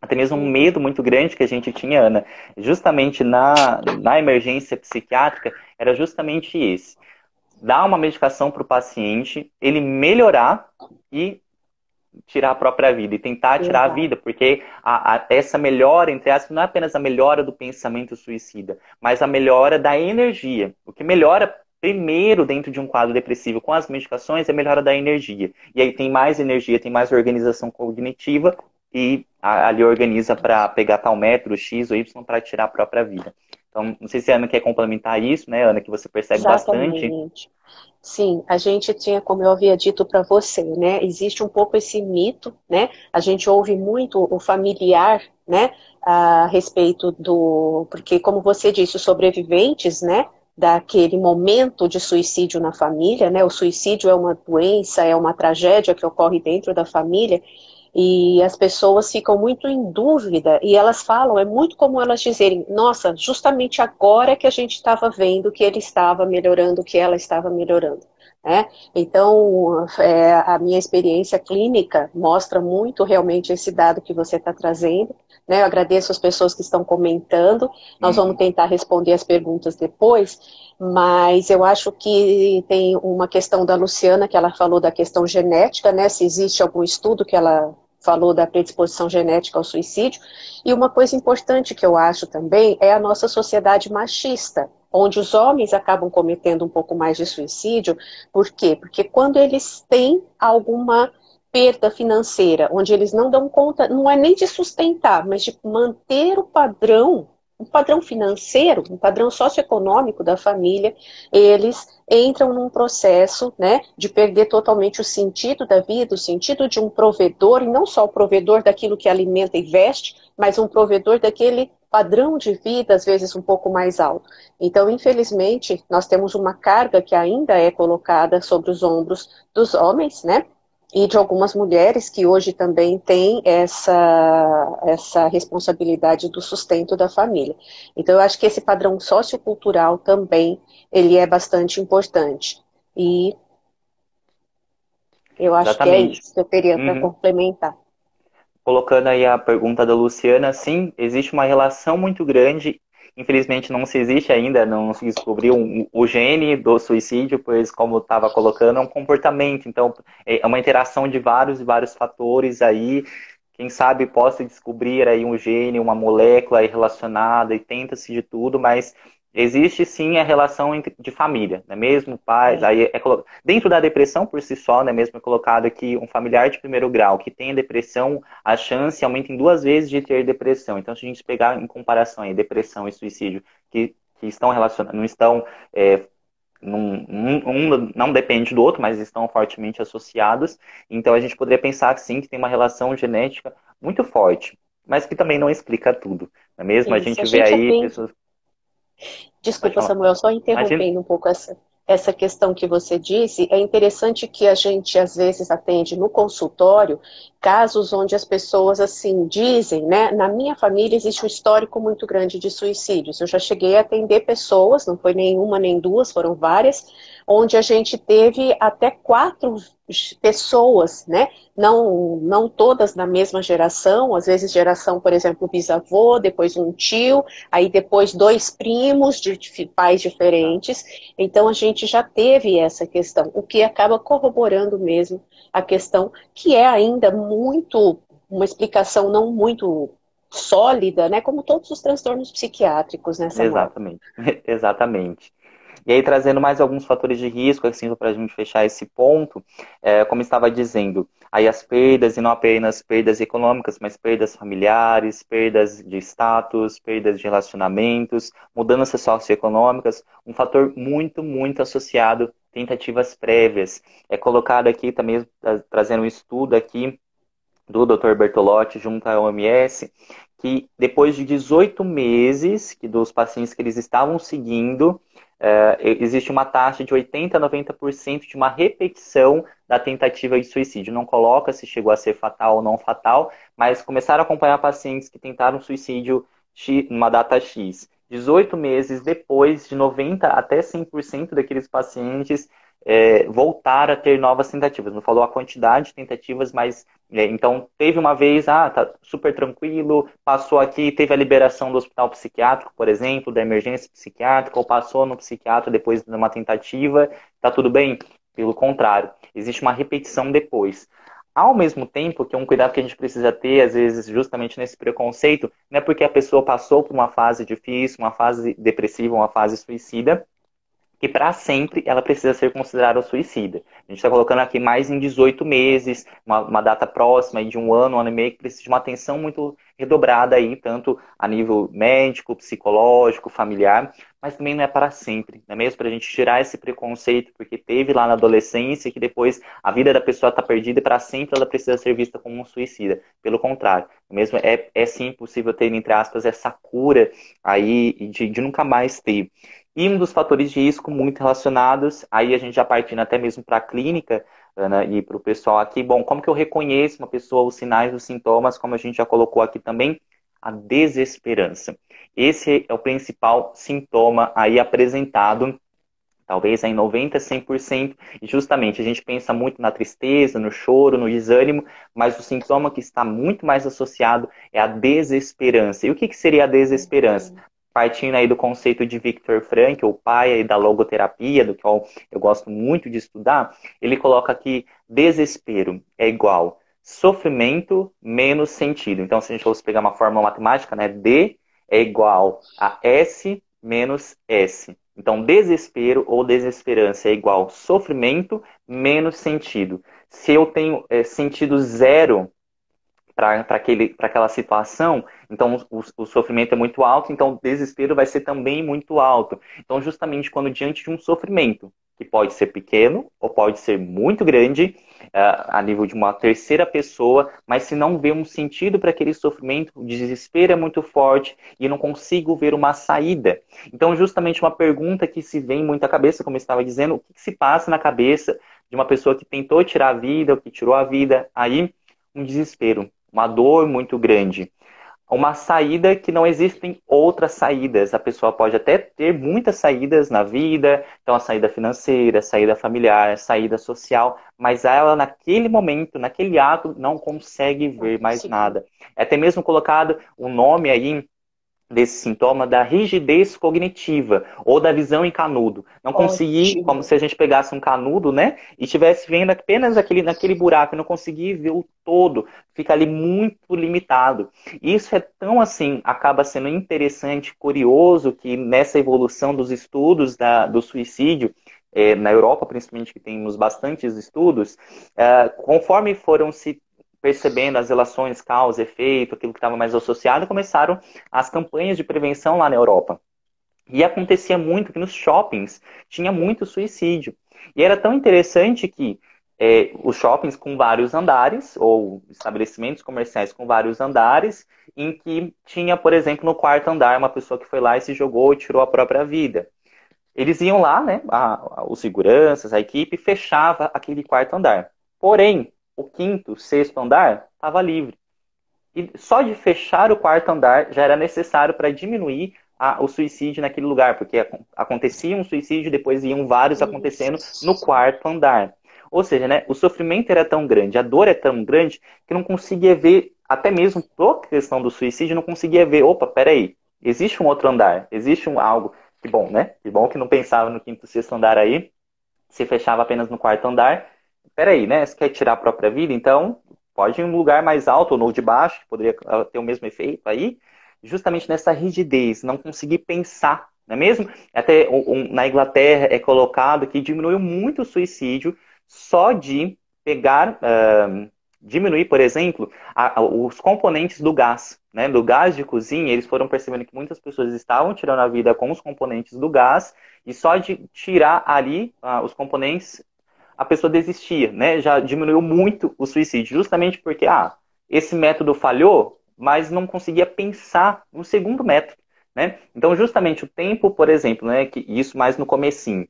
Até mesmo um medo muito grande que a gente tinha, Ana, justamente na emergência psiquiátrica, era justamente esse. Dar uma medicação para o paciente, ele melhorar e tirar a própria vida, e tentar tirar a vida, porque essa melhora, entre aspas, não é apenas a melhora do pensamento suicida, mas a melhora da energia. O que melhora primeiro dentro de um quadro depressivo com as medicações é a melhora da energia. E aí tem mais energia, tem mais organização cognitiva, e ali organiza para pegar tal método, X ou Y, para tirar a própria vida. Então, não sei se a Ana quer complementar isso, né, Ana, que você percebe bastante. Exatamente. Sim, a gente tinha, como eu havia dito para você, né? Existe um pouco esse mito, né? A gente ouve muito o familiar, né? A respeito do, porque como você disse, os sobreviventes, né? Daquele momento de suicídio na família, né? O suicídio é uma doença, é uma tragédia que ocorre dentro da família. E as pessoas ficam muito em dúvida e elas falam, é muito comum elas dizerem, nossa, justamente agora que a gente estava vendo que ele estava melhorando, que ela estava melhorando, né? Então, a minha experiência clínica mostra muito realmente esse dado que você está trazendo, né? Eu agradeço as pessoas que estão comentando, nós vamos Uhum. tentar responder as perguntas depois, mas eu acho que tem uma questão da Luciana, que ela falou da questão genética, né? Se existe algum estudo que ela falou da predisposição genética ao suicídio. E uma coisa importante que eu acho também é a nossa sociedade machista, onde os homens acabam cometendo um pouco mais de suicídio. Por quê? Porque quando eles têm alguma perda financeira, onde eles não dão conta, não é nem de sustentar, mas de manter o padrão, um padrão financeiro, um padrão socioeconômico da família, eles entram num processo, né, de perder totalmente o sentido da vida, o sentido de um provedor, e não só o provedor daquilo que alimenta e veste, mas um provedor daquele padrão de vida, às vezes um pouco mais alto. Então, infelizmente, nós temos uma carga que ainda é colocada sobre os ombros dos homens, né? E de algumas mulheres que hoje também têm essa responsabilidade do sustento da família. Então, eu acho que esse padrão sociocultural também, ele é bastante importante. E eu acho que é Exatamente. isso que eu teria para Uhum. complementar. Colocando aí a pergunta da Luciana, sim, existe uma relação muito grande. Infelizmente não se existe ainda, não se descobriu o gene do suicídio, pois como estava colocando, é um comportamento. Então, é uma interação de vários e vários fatores aí. Quem sabe possa descobrir aí um gene, uma molécula aí relacionada e tenta-se de tudo, mas existe sim a relação de família, não é mesmo? Pais, É, aí dentro da depressão por si só, não é mesmo? É colocado aqui um familiar de primeiro grau que tem depressão, a chance aumenta em 2 vezes de ter depressão. Então, se a gente pegar em comparação aí, depressão e suicídio, que estão relacionados, não estão, um não depende do outro, mas estão fortemente associados. Então, a gente poderia pensar, sim, que tem uma relação genética muito forte, mas que também não explica tudo, não é mesmo? A isso. A gente vê gente aí atende. pessoas... Pode Desculpa, falar. Samuel, só Imagina. interrompendo um pouco essa questão que você disse. É interessante que a gente, às vezes, atende no consultório casos onde as pessoas, assim, dizem, né? Na minha família existe um histórico muito grande de suicídios. Eu já cheguei a atender pessoas, não foi nenhuma nem duas, foram várias, onde a gente teve até 4 pessoas, né? Não todas da mesma geração, às vezes geração, por exemplo, bisavô, depois um tio, aí depois 2 primos de pais Tá. diferentes. Então a gente já teve essa questão, o que acaba corroborando mesmo a questão que é ainda muito uma explicação não muito sólida, né? Como todos os transtornos psiquiátricos, né, Samuel? Exatamente, exatamente. E aí, trazendo mais alguns fatores de risco, assim, para a gente fechar esse ponto, como estava dizendo, aí as perdas, e não apenas perdas econômicas, mas perdas familiares, perdas de status, perdas de relacionamentos, mudanças socioeconômicas, um fator muito, muito associado, tentativas prévias. É colocado aqui também, trazendo um estudo aqui, do Dr. Bertolotti junto à OMS, que depois de 18 meses que dos pacientes que eles estavam seguindo, existe uma taxa de 80 a 90% de uma repetição da tentativa de suicídio. Não coloca se chegou a ser fatal ou não fatal, mas começaram a acompanhar pacientes que tentaram suicídio numa data X. 18 meses depois, de 90 até 100% daqueles pacientes voltaram a ter novas tentativas. Não falou a quantidade de tentativas, mas então, teve uma vez, tá super tranquilo, passou aqui, teve a liberação do hospital psiquiátrico, por exemplo, da emergência psiquiátrica, ou passou no psiquiatra depois de uma tentativa, tá tudo bem? Pelo contrário, existe uma repetição depois. Ao mesmo tempo, que é um cuidado que a gente precisa ter, às vezes, justamente nesse preconceito, não é porque a pessoa passou por uma fase difícil, uma fase depressiva, uma fase suicida, que para sempre ela precisa ser considerada suicida. A gente está colocando aqui mais em 18 meses, uma data próxima de um ano e meio, que precisa de uma atenção muito redobrada aí, tanto a nível médico, psicológico, familiar, mas também não é para sempre, não é mesmo? Para a gente tirar esse preconceito, porque teve lá na adolescência que depois a vida da pessoa está perdida e para sempre ela precisa ser vista como um suicida. Pelo contrário, mesmo é sim possível ter, entre aspas, essa cura aí de nunca mais ter. E um dos fatores de risco muito relacionados, aí a gente já partindo até mesmo para a clínica, Ana, e para o pessoal aqui, bom, como que eu reconheço uma pessoa, os sinais, os sintomas, como a gente já colocou aqui também, a desesperança. Esse é o principal sintoma aí apresentado, talvez em 90, 100%, e justamente a gente pensa muito na tristeza, no choro, no desânimo, mas o sintoma que está muito mais associado é a desesperança. E o que que seria a desesperança? Uhum. Partindo aí do conceito de Viktor Frankl, o pai aí da logoterapia, do qual eu gosto muito de estudar, ele coloca que desespero é igual sofrimento menos sentido. Então, se a gente fosse pegar uma fórmula matemática, né, D é igual a S menos S. Então, desespero ou desesperança é igual sofrimento menos sentido. Se eu tenho sentido zero para aquela situação, então o sofrimento é muito alto, então o desespero vai ser também muito alto. Então, justamente quando diante de um sofrimento, que pode ser pequeno ou pode ser muito grande, a nível de uma terceira pessoa, mas se não vê um sentido para aquele sofrimento, o desespero é muito forte e eu não consigo ver uma saída. Então, justamente uma pergunta que se vem muito à cabeça, como eu estava dizendo, o que se passa na cabeça de uma pessoa que tentou tirar a vida, ou que tirou a vida, aí um desespero, uma dor muito grande, uma saída que não existem outras saídas. A pessoa pode até ter muitas saídas na vida, então a saída financeira, a saída familiar, a saída social, mas ela naquele momento, naquele ato, não consegue Não ver mais consegui. nada. É até mesmo colocado o nome aí desse sintoma da rigidez cognitiva ou da visão em canudo. Não conseguir, como Ótimo. se a gente pegasse um canudo, né, e estivesse vendo apenas naquele buraco, e não conseguir ver o todo, fica ali muito limitado. Isso é tão assim, acaba sendo interessante, curioso, que nessa evolução dos estudos do suicídio, na Europa, principalmente, que temos bastantes estudos, conforme foram se percebendo as relações causa, efeito, aquilo que estava mais associado, começaram as campanhas de prevenção lá na Europa. E acontecia muito que nos shoppings tinha muito suicídio. E era tão interessante que os shoppings com vários andares, ou estabelecimentos comerciais com vários andares, em que tinha, por exemplo, no quarto andar, uma pessoa que foi lá e se jogou e tirou a própria vida. Eles iam lá, né, os seguranças, a equipe, fechava aquele quarto andar. Porém, o quinto, sexto andar estava livre. E só de fechar o quarto andar já era necessário para diminuir o suicídio naquele lugar, porque acontecia um suicídio, depois iam vários acontecendo no Isso. quarto andar. Ou seja, né, o sofrimento era tão grande, a dor é tão grande, que não conseguia ver, até mesmo por questão do suicídio, não conseguia ver, opa, peraí, existe um outro andar, existe algo, que bom, né? Que bom que não pensava no quinto, sexto andar aí, se fechava apenas no quarto andar. Peraí, né? Você quer tirar a própria vida? Então, pode ir em um lugar mais alto ou no de baixo, que poderia ter o mesmo efeito aí, justamente nessa rigidez, não conseguir pensar, não é mesmo? Até na Inglaterra é colocado que diminuiu muito o suicídio só de pegar, diminuir, por exemplo, os componentes do gás, né? Do gás de cozinha, eles foram percebendo que muitas pessoas estavam tirando a vida com os componentes do gás, e só de tirar ali os componentes, a pessoa desistia, né? Já diminuiu muito o suicídio, justamente porque, esse método falhou, mas não conseguia pensar no segundo método, né? Então, justamente o tempo, por exemplo, né? Que isso mais no comecinho,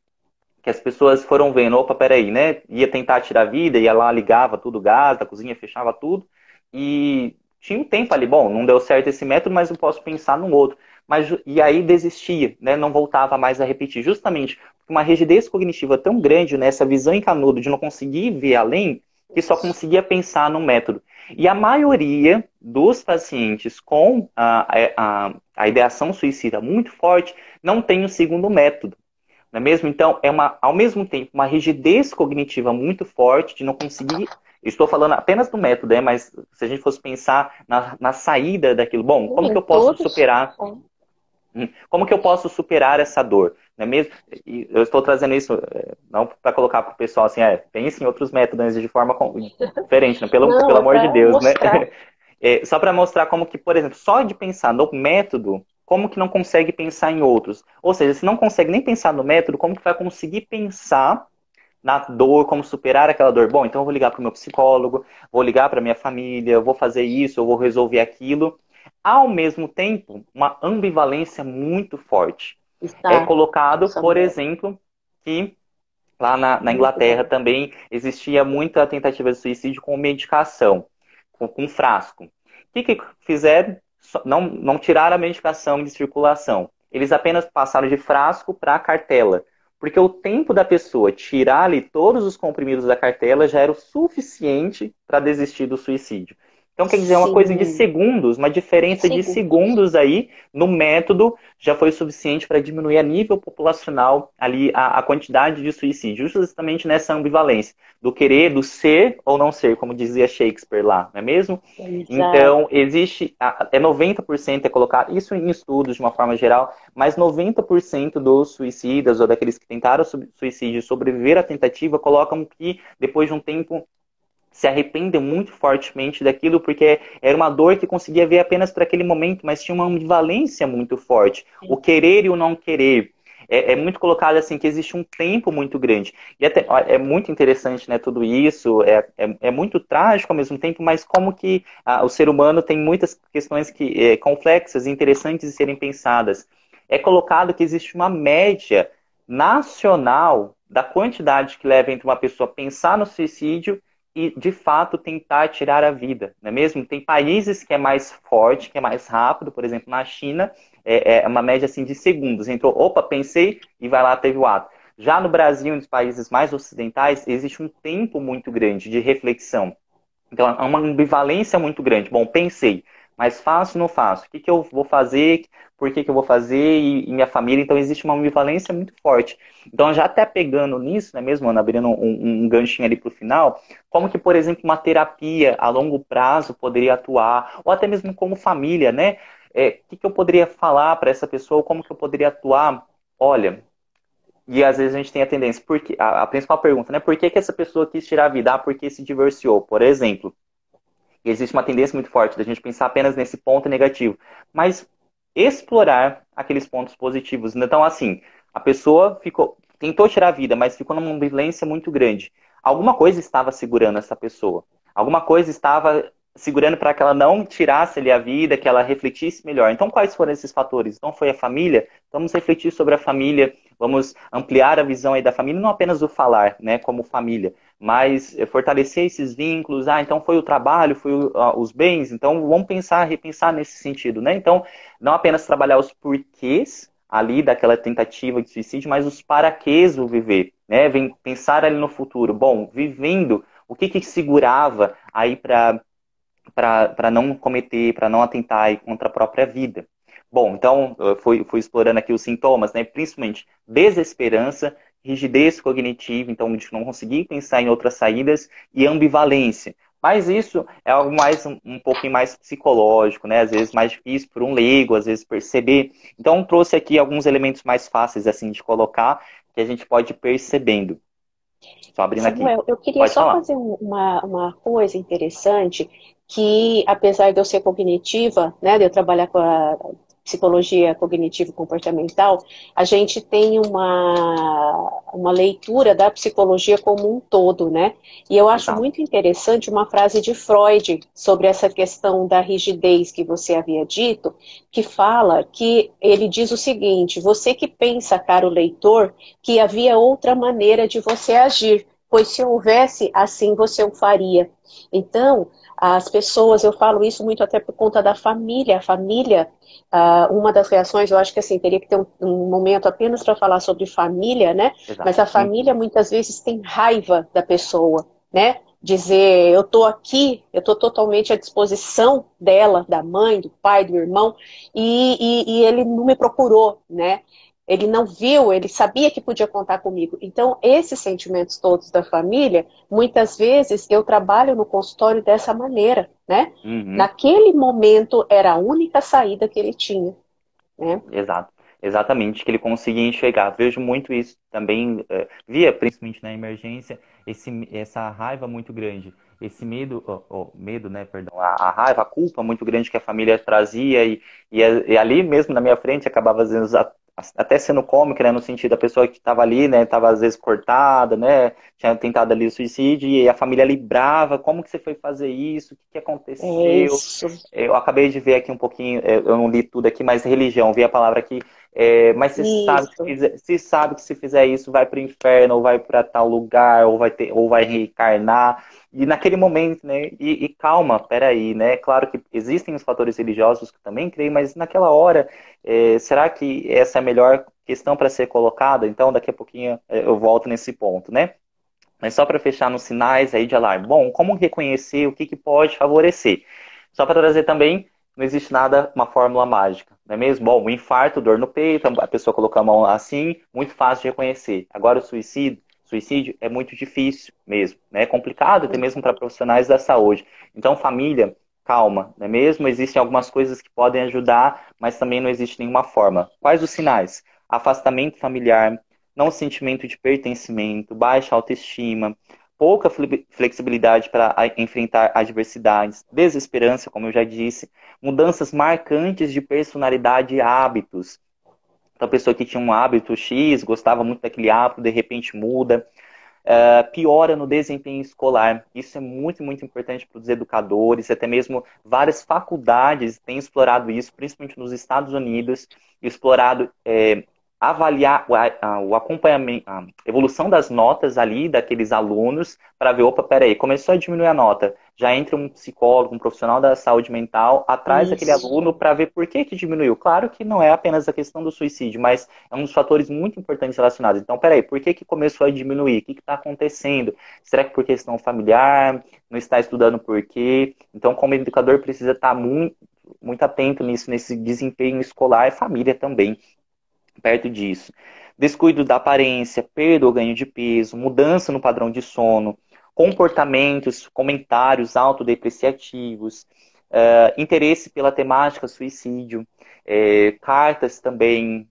que as pessoas foram vendo, opa, peraí, né? Ia tentar tirar a vida, ia lá, ligava tudo, o gás da cozinha, fechava tudo, e tinha um tempo ali, bom, não deu certo esse método, mas eu posso pensar num outro. Mas, e aí desistia, né? Não voltava mais a repetir, justamente porque uma rigidez cognitiva tão grande, nessa visão em canudo de não conseguir ver além, que só conseguia pensar num método. E a maioria dos pacientes com a ideação suicida muito forte não tem o segundo método. Não é mesmo? Então, ao mesmo tempo, uma rigidez cognitiva muito forte de não conseguir. Estou falando apenas do método, né? Mas se a gente fosse pensar na saída daquilo, bom, como que Em eu posso todos. superar? Como que eu posso superar essa dor? Não é mesmo? E eu estou trazendo isso não para colocar para o pessoal assim, pense em outros métodos de forma diferente, né? Não, Pelo é amor de para Deus, né? mostrar. Só para mostrar como que, por exemplo, só de pensar no método, como que não consegue pensar em outros? Ou seja, se não consegue nem pensar no método, como que vai conseguir pensar na dor, como superar aquela dor? Bom, então eu vou ligar para o meu psicólogo, vou ligar para minha família, eu vou fazer isso, eu vou resolver aquilo. Ao mesmo tempo, uma ambivalência muito forte. É Está, colocado, por Samuel. exemplo, que lá na Muito Inglaterra bom. também existia muita tentativa de suicídio com medicação, com frasco. O que fizeram? Não tiraram a medicação de circulação. Eles apenas passaram de frasco para a cartela. Porque o tempo da pessoa tirar ali todos os comprimidos da cartela já era o suficiente para desistir do suicídio. Então, quer dizer, é uma coisa de Sim, segundos, uma diferença de segundos. segundos aí no método já foi suficiente para diminuir a nível populacional ali a quantidade de suicídio, justamente nessa ambivalência do querer, do ser ou não ser, como dizia Shakespeare lá, não é mesmo? Exato. Então, existe, 90% é colocado, isso em estudos de uma forma geral, mas 90% dos suicidas ou daqueles que tentaram suicídio e sobreviver à tentativa colocam que depois de um tempo se arrependem muito fortemente daquilo, porque era uma dor que conseguia ver apenas para aquele momento, mas tinha uma ambivalência muito forte. O querer e o não querer. É muito colocado assim que existe um tempo muito grande. E até, é muito interessante, né, tudo isso, é muito trágico ao mesmo tempo, mas como que o ser humano tem muitas questões complexas e interessantes de serem pensadas. É colocado que existe uma média nacional da quantidade que leva entre uma pessoa pensar no suicídio e, de fato, tentar tirar a vida, não é mesmo? Tem países que é mais forte, que é mais rápido, por exemplo, na China, é uma média assim de segundos. Entrou, opa, pensei e vai lá, teve o ato. Já no Brasil, nos países mais ocidentais, existe um tempo muito grande de reflexão. Então, é uma ambivalência muito grande. Bom, pensei, mas faço ou não faço? O que eu vou fazer? Por que eu vou fazer? E minha família? Então, existe uma ambivalência muito forte. Então, já até pegando nisso, né, mesmo, Ana, abrindo um ganchinho ali para o final, como que, por exemplo, uma terapia a longo prazo poderia atuar, ou até mesmo como família, né? O que eu poderia falar para essa pessoa? Como que eu poderia atuar? Olha, e às vezes a gente tem a tendência, porque a principal pergunta, né? Por que essa pessoa quis tirar a vida? Ah, porque se divorciou, por exemplo. E existe uma tendência muito forte da gente pensar apenas nesse ponto negativo. Mas explorar aqueles pontos positivos. Então, assim, a pessoa tentou tirar a vida, mas ficou numa violência muito grande. Alguma coisa estava segurando essa pessoa. Alguma coisa estava segurando para que ela não tirasse ali a vida, que ela refletisse melhor. Então, quais foram esses fatores? Então, foi a família? Vamos refletir sobre a família, vamos ampliar a visão aí da família, não apenas o falar, né, como família, mas fortalecer esses vínculos. Ah, então foi o trabalho, os bens, então vamos repensar nesse sentido, né? Então, não apenas trabalhar os porquês ali daquela tentativa de suicídio, mas os paraquês do viver, né? Vem pensar ali no futuro. Bom, vivendo, o que segurava aí para não cometer, para não atentar aí contra a própria vida. Bom, então, fui explorando aqui os sintomas, né? Principalmente desesperança, rigidez cognitiva, então de não conseguir pensar em outras saídas, e ambivalência. Mas isso é algo mais um pouquinho mais psicológico, né? Às vezes mais difícil por um leigo, às vezes perceber. Então trouxe aqui alguns elementos mais fáceis assim de colocar que a gente pode ir percebendo. Só abrindo aqui. Samuel, eu queria Pode só falar. fazer uma coisa interessante, que apesar de eu ser cognitiva, né, de eu trabalhar com a psicologia cognitivo-comportamental, a gente tem uma leitura da psicologia como um todo, né? E eu acho Exato. muito interessante uma frase de Freud sobre essa questão da rigidez que você havia dito, que fala que ele diz o seguinte: você que pensa, caro leitor, que havia outra maneira de você agir, pois se houvesse, assim você o faria. Então, as pessoas, eu falo isso muito até por conta da família. A família, uma das reações, eu acho que assim, teria que ter um momento apenas para falar sobre família, né? Exato. Mas a família muitas vezes tem raiva da pessoa, né? Dizer, eu estou aqui, eu estou totalmente à disposição dela, da mãe, do pai, do irmão, e ele não me procurou, né? Ele não viu, ele sabia que podia contar comigo. Então, esses sentimentos todos da família, muitas vezes eu trabalho no consultório dessa maneira, né? Uhum. Naquele momento era a única saída que ele tinha, né? Exato. Exatamente, que ele conseguia enxergar. Vejo muito isso também, via principalmente na emergência, essa raiva muito grande, esse medo, medo, né, perdão, a raiva, a culpa muito grande que a família trazia e ali mesmo na minha frente acabava às vezes até sendo cômico, né, no sentido da pessoa que estava ali, né, estava às vezes cortada, né, tinha tentado ali o suicídio e a família ali brava, como que você foi fazer isso, o que que É aconteceu? isso. Eu acabei de ver aqui um pouquinho, eu não li tudo aqui, mas religião, vi a palavra aqui, mas Isso. se sabe que se fizer isso vai para o inferno, ou vai para tal lugar, ou vai reencarnar. E naquele momento, né? E calma, peraí, né? Claro que existem os fatores religiosos que também creem, mas naquela hora, será que essa é a melhor questão para ser colocada? Então, daqui a pouquinho eu volto nesse ponto, né? Mas só para fechar nos sinais aí de alarme. Bom, como reconhecer o que, que pode favorecer? Só para trazer também, não existe nada, uma fórmula mágica, não é mesmo? Bom, o infarto, dor no peito, a pessoa colocar a mão assim, muito fácil de reconhecer. Agora o suicídio é muito difícil mesmo, né? É complicado até mesmo para profissionais da saúde. Então, família, calma, não é mesmo? Existem algumas coisas que podem ajudar, mas também não existe nenhuma forma. Quais os sinais? Afastamento familiar, não sentimento de pertencimento, baixa autoestima, pouca flexibilidade para enfrentar adversidades, desesperança, como eu já disse, mudanças marcantes de personalidade e hábitos. Então, a pessoa que tinha um hábito X, gostava muito daquele hábito, de repente muda. Piora no desempenho escolar. Isso é muito, muito importante para os educadores, até mesmo várias faculdades têm explorado isso, principalmente nos Estados Unidos, explorado avaliar o acompanhamento, a evolução das notas ali daqueles alunos para ver, opa, peraí, começou a diminuir a nota. Já entra um psicólogo, um profissional da saúde mental atrás daquele Isso. aluno para ver por que que diminuiu. Claro que não é apenas a questão do suicídio, mas é um dos fatores muito importantes relacionados. Então, peraí, por que que começou a diminuir? O que está acontecendo? Será que por questão familiar? Não está estudando por quê? Então, como educador, precisa estar muito, muito atento nisso, nesse desempenho escolar e família também perto disso. Descuido da aparência, perda ou ganho de peso, mudança no padrão de sono, comportamentos, comentários autodepreciativos, interesse pela temática suicídio, cartas também,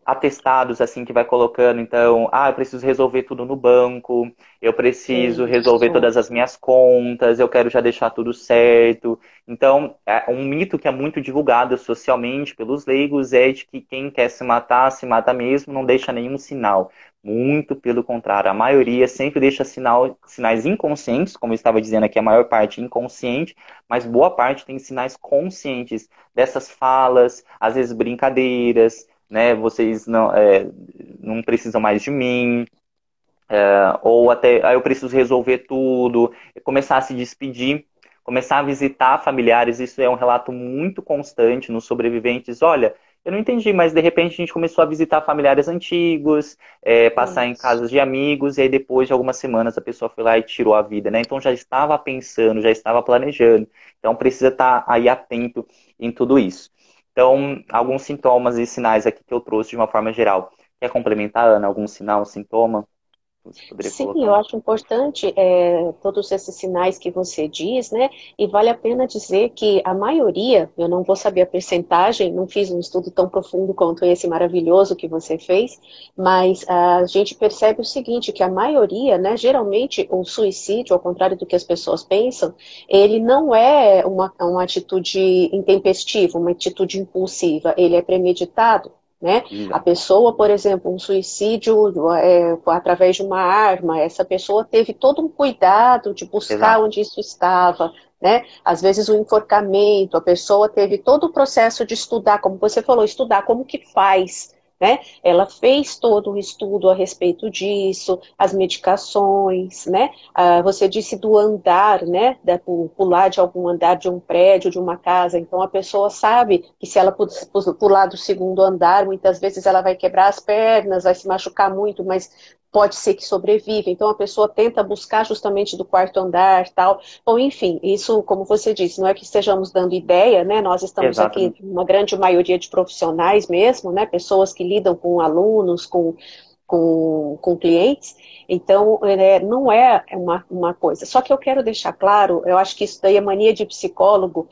atestados assim que vai colocando, então, eu preciso resolver tudo no banco, eu preciso resolver Isso. todas as minhas contas, eu quero já deixar tudo certo. Então, um mito que é muito divulgado socialmente pelos leigos é de que quem quer se mata mesmo, não deixa nenhum sinal. Muito pelo contrário, a maioria sempre deixa sinais inconscientes, como eu estava dizendo aqui, a maior parte inconsciente, mas boa parte tem sinais conscientes dessas falas, às vezes brincadeiras, né? Vocês não precisam mais de mim, ou até eu preciso resolver tudo, começar a se despedir, começar a visitar familiares. Isso é um relato muito constante nos sobreviventes. Olha, eu não entendi, mas de repente a gente começou a visitar familiares antigos, passar em Isso. casas de amigos, e aí depois de algumas semanas a pessoa foi lá e tirou a vida, né? Então já estava pensando, já estava planejando. Então precisa estar aí atento em tudo isso. Então, alguns sintomas e sinais aqui que eu trouxe de uma forma geral. Quer complementar, Ana, algum sinal, sintoma? Você poderia Sim, colocar eu um. acho importante todos esses sinais que você diz, né? E vale a pena dizer que a maioria, eu não vou saber a percentagem, não fiz um estudo tão profundo quanto esse maravilhoso que você fez, mas a gente percebe o seguinte, que a maioria, né? Geralmente o suicídio, ao contrário do que as pessoas pensam, ele não é uma atitude intempestiva, uma atitude impulsiva, ele é premeditado. Né? A Exato. pessoa, por exemplo, um suicídio através de uma arma, essa pessoa teve todo um cuidado de buscar Exato. onde isso estava, né? Às vezes o enforcamento, a pessoa teve todo o processo de estudar, como você falou, estudar como que faz, né? Ela fez todo o estudo a respeito disso, as medicações, né? Você disse do andar, né? Pular de algum andar de um prédio, de uma casa. Então a pessoa sabe que se ela pular do segundo andar, muitas vezes ela vai quebrar as pernas, vai se machucar muito, mas pode ser que sobreviva. Então a pessoa tenta buscar justamente do quarto andar, tal. Bom, enfim, isso, como você disse, não é que estejamos dando ideia, né? Nós estamos aqui, Exatamente. uma grande maioria de profissionais mesmo, né? Pessoas que lidam com alunos, com clientes, então não é uma coisa. Só que eu quero deixar claro, eu acho que isso daí é mania de psicólogo,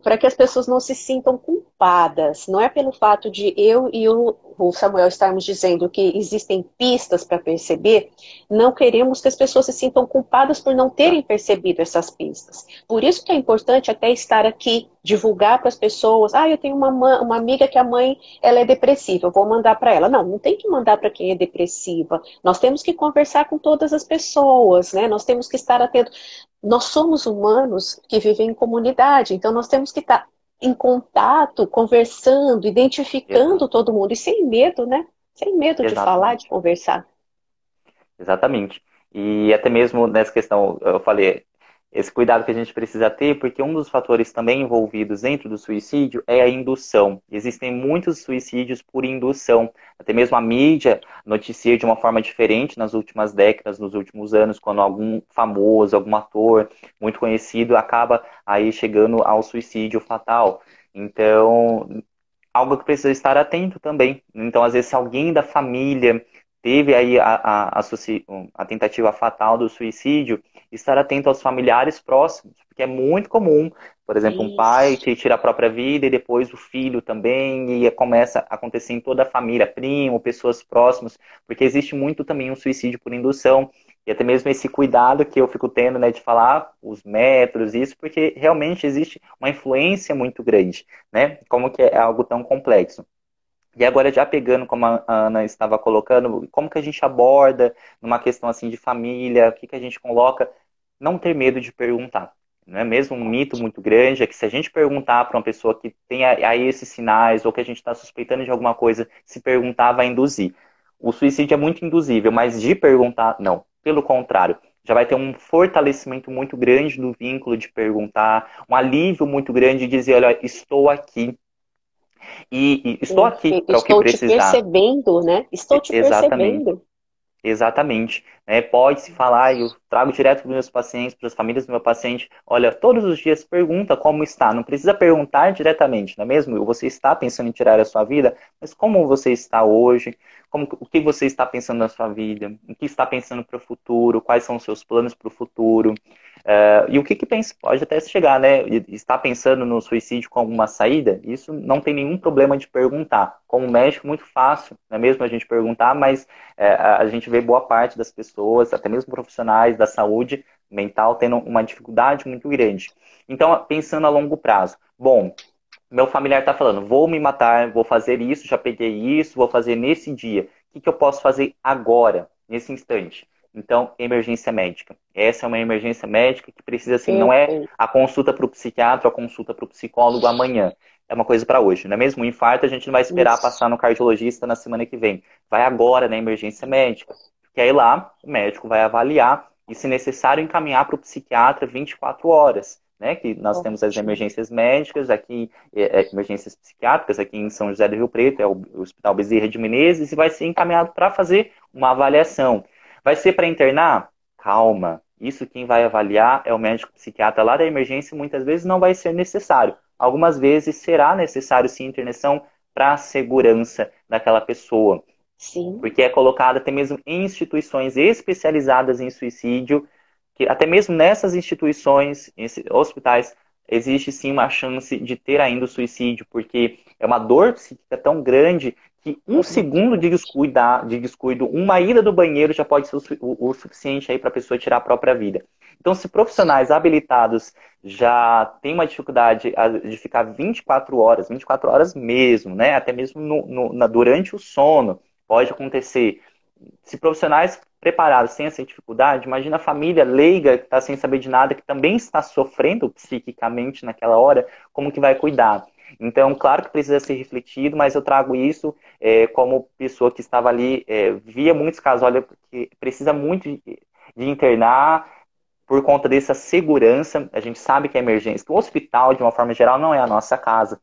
para que as pessoas não se sintam culpadas. Não é pelo fato de eu e o Samuel estarmos dizendo que existem pistas para perceber, não queremos que as pessoas se sintam culpadas por não Tá. terem percebido essas pistas. Por isso que é importante até estar aqui, divulgar para as pessoas, eu tenho uma amiga que a mãe ela é depressiva, eu vou mandar para ela. Não, não tem que mandar para quem é depressiva. Nós temos que conversar com todas as pessoas, né? Nós temos que estar atentos. Nós somos humanos que vivem em comunidade, então nós temos que estar em contato, conversando, identificando Exato. todo mundo, e sem medo, né? Sem medo de falar, de Exatamente. conversar. Exatamente. E até mesmo nessa questão, eu falei, esse cuidado que a gente precisa ter, porque um dos fatores também envolvidos dentro do suicídio é a indução. Existem muitos suicídios por indução. Até mesmo a mídia noticia de uma forma diferente nas últimas décadas, nos últimos anos, quando algum famoso, algum ator muito conhecido acaba aí chegando ao suicídio fatal. Então, algo que precisa estar atento também. Então, às vezes, se alguém da família teve aí a tentativa fatal do suicídio, estar atento aos familiares próximos, porque é muito comum, por exemplo, um pai Isso. que tira a própria vida e depois o filho também, e começa a acontecer em toda a família, primo, pessoas próximas, porque existe muito também um suicídio por indução, e até mesmo esse cuidado que eu fico tendo, né, de falar os métodos, isso, porque realmente existe uma influência muito grande, né? Como que é algo tão complexo. E agora, já pegando como a Ana estava colocando, como que a gente aborda numa questão assim de família, o que que a gente coloca? Não ter medo de perguntar. Não é mesmo um mito muito grande, é que se a gente perguntar para uma pessoa que tem aí esses sinais, ou que a gente está suspeitando de alguma coisa, se perguntar vai induzir. O suicídio é muito induzível, mas de perguntar, não. Pelo contrário, já vai ter um fortalecimento muito grande do vínculo de perguntar, um alívio muito grande de dizer, olha, estou aqui. E estou aqui Perfeito. para o que Estou te precisar. percebendo, né? Estou te Exatamente. percebendo. Exatamente. Né? Pode-se falar, eu trago direto para os meus pacientes, para as famílias do meu paciente, olha, todos os dias pergunta como está. Não precisa perguntar diretamente, não é mesmo? Você está pensando em tirar a sua vida, mas como você está hoje? O que você está pensando na sua vida? O que está pensando para o futuro? Quais são os seus planos para o futuro? E o que que pensa? Pode até chegar, né? Está pensando no suicídio como uma saída? Isso não tem nenhum problema de perguntar. Como médico, muito fácil, não é mesmo a gente perguntar, mas a gente vê boa parte das pessoas, até mesmo profissionais da saúde mental, tendo uma dificuldade muito grande. Então, pensando a longo prazo, bom, meu familiar está falando, vou me matar, vou fazer isso, já peguei isso, vou fazer nesse dia. O que que eu posso fazer agora, nesse instante? Então, emergência médica. Essa é uma emergência médica que precisa, assim, não é Perfeito. a consulta para o psiquiatra, a consulta para o psicólogo amanhã. É uma coisa para hoje, não é mesmo? O infarto a gente não vai esperar Isso. passar no cardiologista na semana que vem. Vai agora na emergência médica. Que aí lá o médico vai avaliar e, se necessário, encaminhar para o psiquiatra 24 horas. Né, que nós temos as Ótimo. emergências médicas, aqui emergências psiquiátricas, aqui em São José do Rio Preto, é o Hospital Bezerra de Menezes, e vai ser encaminhado para fazer uma avaliação. Vai ser para internar? Calma. Isso quem vai avaliar é o médico psiquiatra lá da emergência, e muitas vezes não vai ser necessário. Algumas vezes será necessário sim internação para a segurança daquela pessoa, Sim. porque é colocado até mesmo em instituições especializadas em suicídio, que até mesmo nessas instituições, hospitais, existe sim uma chance de ter ainda o suicídio, porque é uma dor psíquica tão grande que um É muito segundo grande. de descuido, uma ida do banheiro já pode ser o suficiente aí para a pessoa tirar a própria vida. Então, se profissionais habilitados já têm uma dificuldade de ficar 24 horas mesmo, né? Até mesmo durante o sono, pode acontecer. Se profissionais preparados têm essa dificuldade, imagina a família leiga que está sem saber de nada, que também está sofrendo psiquicamente naquela hora, como que vai cuidar? Então, claro que precisa ser refletido, mas eu trago isso como pessoa que estava ali, via muitos casos, olha, que precisa muito de internar por conta dessa segurança. A gente sabe que a emergência, que o hospital, de uma forma geral, não é a nossa casa.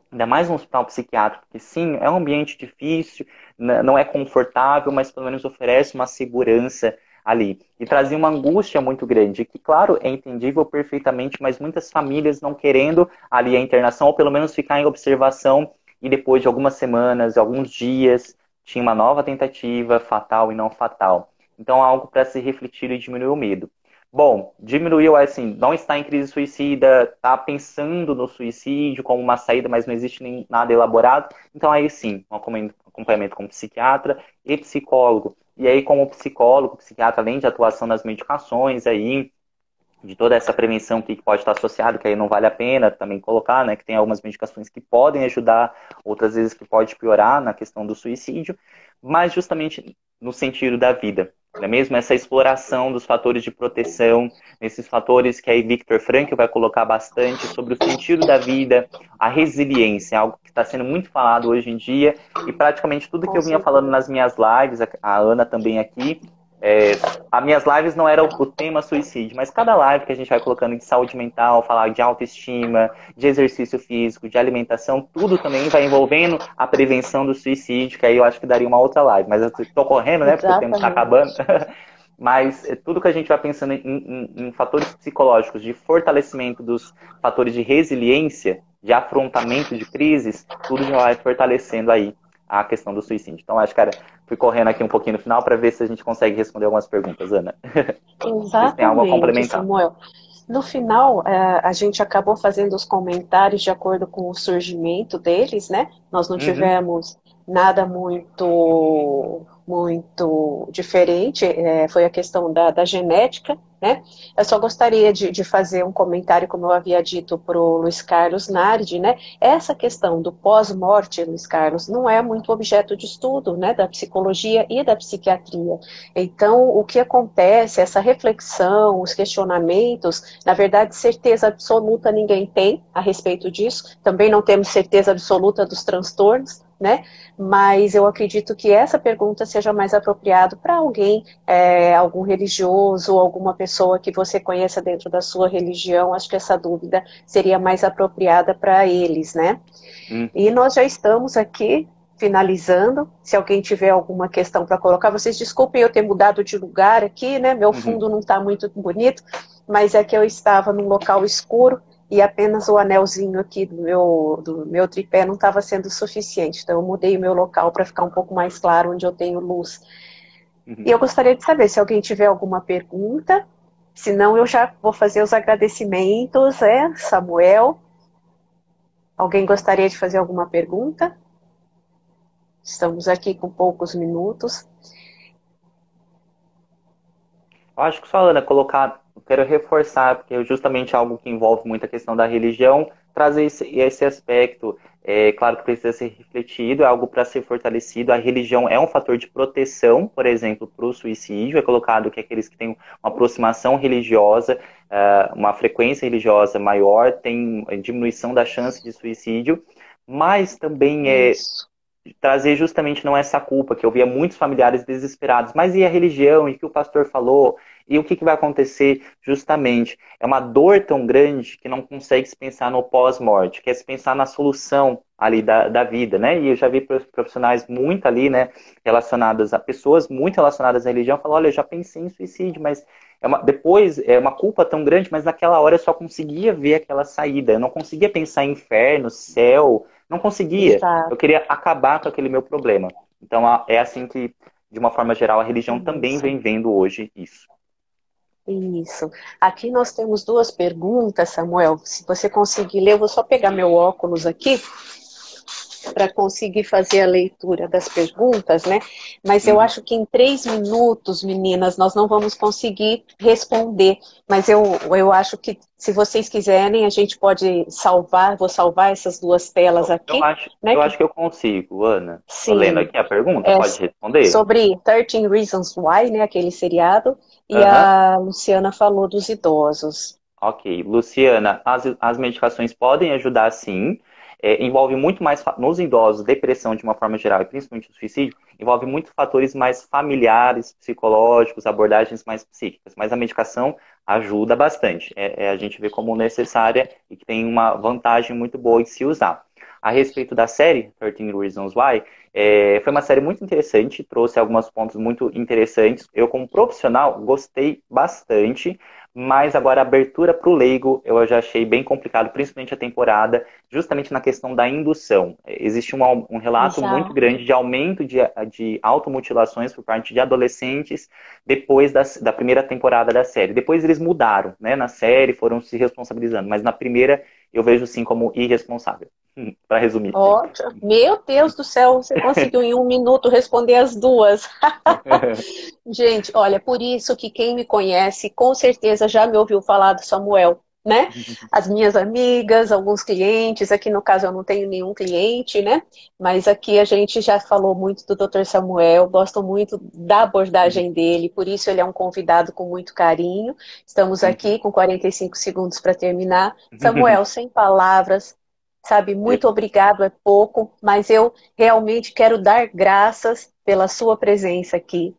Ainda mais um hospital psiquiátrico, que sim, é um ambiente difícil, não é confortável, mas pelo menos oferece uma segurança ali. E trazia uma angústia muito grande, que, claro, é entendível perfeitamente, mas muitas famílias não querendo ali a internação, ou pelo menos ficar em observação, e depois de algumas semanas, alguns dias, tinha uma nova tentativa, fatal e não fatal. Então, algo para se refletir e diminuir o medo. Bom, diminuiu assim, não está em crise suicida, está pensando no suicídio como uma saída, mas não existe nem nada elaborado. Então aí sim, um acompanhamento com psiquiatra e psicólogo. E aí, como psicólogo, psiquiatra, além de atuação nas medicações aí, de toda essa prevenção que pode estar associada, que aí não vale a pena também colocar, né? Que tem algumas medicações que podem ajudar, outras vezes que pode piorar na questão do suicídio, mas justamente no sentido da vida. não é mesmo? Essa exploração dos fatores de proteção, esses fatores que aí Viktor Frankl vai colocar bastante sobre o sentido da vida, a resiliência, algo que está sendo muito falado hoje em dia, e praticamente tudo que Com eu vinha falando certeza. nas minhas lives, a Ana também aqui, é, as minhas lives não eram o tema suicídio, mas cada live que a gente vai colocando de saúde mental, falar de autoestima, de exercício físico, de alimentação, tudo também vai envolvendo a prevenção do suicídio, que aí eu acho que daria uma outra live. Mas eu tô correndo, né? Porque o tempo tá Exatamente. acabando. Mas tudo que a gente vai pensando em fatores psicológicos, de fortalecimento dos fatores de resiliência, de afrontamento de crises, tudo já vai fortalecendo aí a questão do suicídio. Então, acho, cara, fui correndo aqui um pouquinho no final para ver se a gente consegue responder algumas perguntas, Ana. Vocês têm algo a Exatamente, complementar? Samuel. No final, a gente acabou fazendo os comentários de acordo com o surgimento deles, né? Nós não Uhum, tivemos nada muito diferente, foi a questão da genética, né? Eu só gostaria de fazer um comentário, como eu havia dito para o Luiz Carlos Nardi, né? Essa questão do pós-morte, Luiz Carlos, não é muito objeto de estudo, né? Da psicologia e da psiquiatria. Então, o que acontece, essa reflexão, os questionamentos, na verdade, certeza absoluta ninguém tem a respeito disso. Também não temos certeza absoluta dos transtornos, né? Mas eu acredito que essa pergunta seja mais apropriada para alguém, algum religioso, alguma pessoa que você conheça dentro da sua religião. Acho que essa dúvida seria mais apropriada para eles, né? E uhum, nós já estamos aqui finalizando. Se alguém tiver alguma questão para colocar, vocês desculpem eu ter mudado de lugar aqui, né? Meu uhum. fundo não está muito bonito, mas é que eu estava num local escuro e apenas o anelzinho aqui do meu tripé não estava sendo suficiente. Então eu mudei o meu local para ficar um pouco mais claro, onde eu tenho luz. E Uhum. eu gostaria de saber se alguém tiver alguma pergunta. Se não, eu já vou fazer os agradecimentos, Samuel. Alguém gostaria de fazer alguma pergunta? Estamos aqui com poucos minutos. Eu acho que só, Ana, colocar, eu quero reforçar, porque é justamente algo que envolve muita questão da religião, trazer esse aspecto, claro que precisa ser refletido, é algo para ser fortalecido. A religião é um fator de proteção, por exemplo, para o suicídio, é colocado que aqueles que têm uma aproximação religiosa, uma frequência religiosa maior, tem diminuição da chance de suicídio, mas também Isso. trazer justamente não essa culpa, que eu via muitos familiares desesperados, mas e a religião, e o que o pastor falou, e o que vai acontecer justamente? É uma dor tão grande que não consegue se pensar no pós-morte, quer se pensar na solução ali da vida, né? E eu já vi profissionais muito ali, né, relacionadas a pessoas muito relacionadas à religião, falam, olha, eu já pensei em suicídio, mas depois é uma culpa tão grande, mas naquela hora eu só conseguia ver aquela saída, eu não conseguia pensar em inferno, céu, não conseguia. Eu Exato. queria acabar com aquele meu problema. Então, é assim que, de uma forma geral, a religião também Isso. vem vendo hoje isso. Isso. Aqui nós temos duas perguntas, Samuel. Se você conseguir ler, eu vou só pegar meu óculos aqui para conseguir fazer a leitura das perguntas, né? Mas eu Uhum. acho que em 3 minutos, meninas, nós não vamos conseguir responder. Mas eu acho que se vocês quiserem, a gente pode salvar, vou salvar essas duas telas Eu aqui, acho, né? eu acho que eu consigo, Ana. Tô lendo Sim, aqui a pergunta, é pode responder? sobre 13 Reasons Why, né? Aquele seriado, e Aham. a Luciana falou dos idosos. Ok. Luciana, as medicações podem ajudar sim. Envolve muito mais, nos idosos, depressão de uma forma geral, e principalmente o suicídio, envolve muitos fatores mais familiares, psicológicos, abordagens mais psíquicas. Mas a medicação ajuda bastante. A gente vê como necessária e que tem uma vantagem muito boa em se usar. A respeito da série, 13 Reasons Why, foi uma série muito interessante, trouxe alguns pontos muito interessantes. Eu, como profissional, gostei bastante. Mas agora a abertura para o leigo eu já achei bem complicado, principalmente a temporada, justamente na questão da indução. Existe um relato muito Exato. grande de aumento de automutilações por parte de adolescentes depois da primeira temporada da série. Depois eles mudaram, né? Na série foram se responsabilizando, mas na primeira eu vejo sim como irresponsável, para resumir. Ótimo. Meu Deus do céu, você conseguiu em 1 minuto responder as duas. Gente, olha, por isso que quem me conhece com certeza já me ouviu falar do Samuel. né? As minhas amigas, alguns clientes, aqui no caso eu não tenho nenhum cliente, né? Mas aqui a gente já falou muito do Dr. Samuel, gosto muito da abordagem dele, por isso ele é um convidado com muito carinho. Estamos aqui com 45 segundos para terminar. Samuel, sem palavras, sabe, muito obrigado, é pouco, mas eu realmente quero dar graças pela sua presença aqui.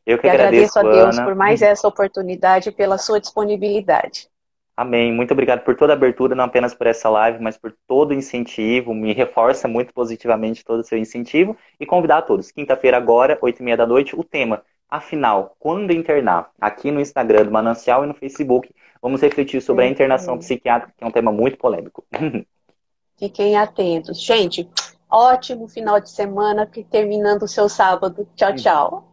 Eu que E agradeço a agradeço, Deus Ana. por mais essa oportunidade e pela sua disponibilidade. Amém. Muito obrigado por toda a abertura, não apenas por essa live, mas por todo o incentivo. Me reforça muito positivamente todo o seu incentivo. E convidar a todos. Quinta-feira agora, 8h30 da noite, o tema, afinal, quando internar? Aqui no Instagram do Manancial e no Facebook, vamos refletir sobre a internação psiquiátrica, que é um tema muito polêmico. Fiquem atentos. Gente, ótimo final de semana, terminando o seu sábado. Tchau, tchau.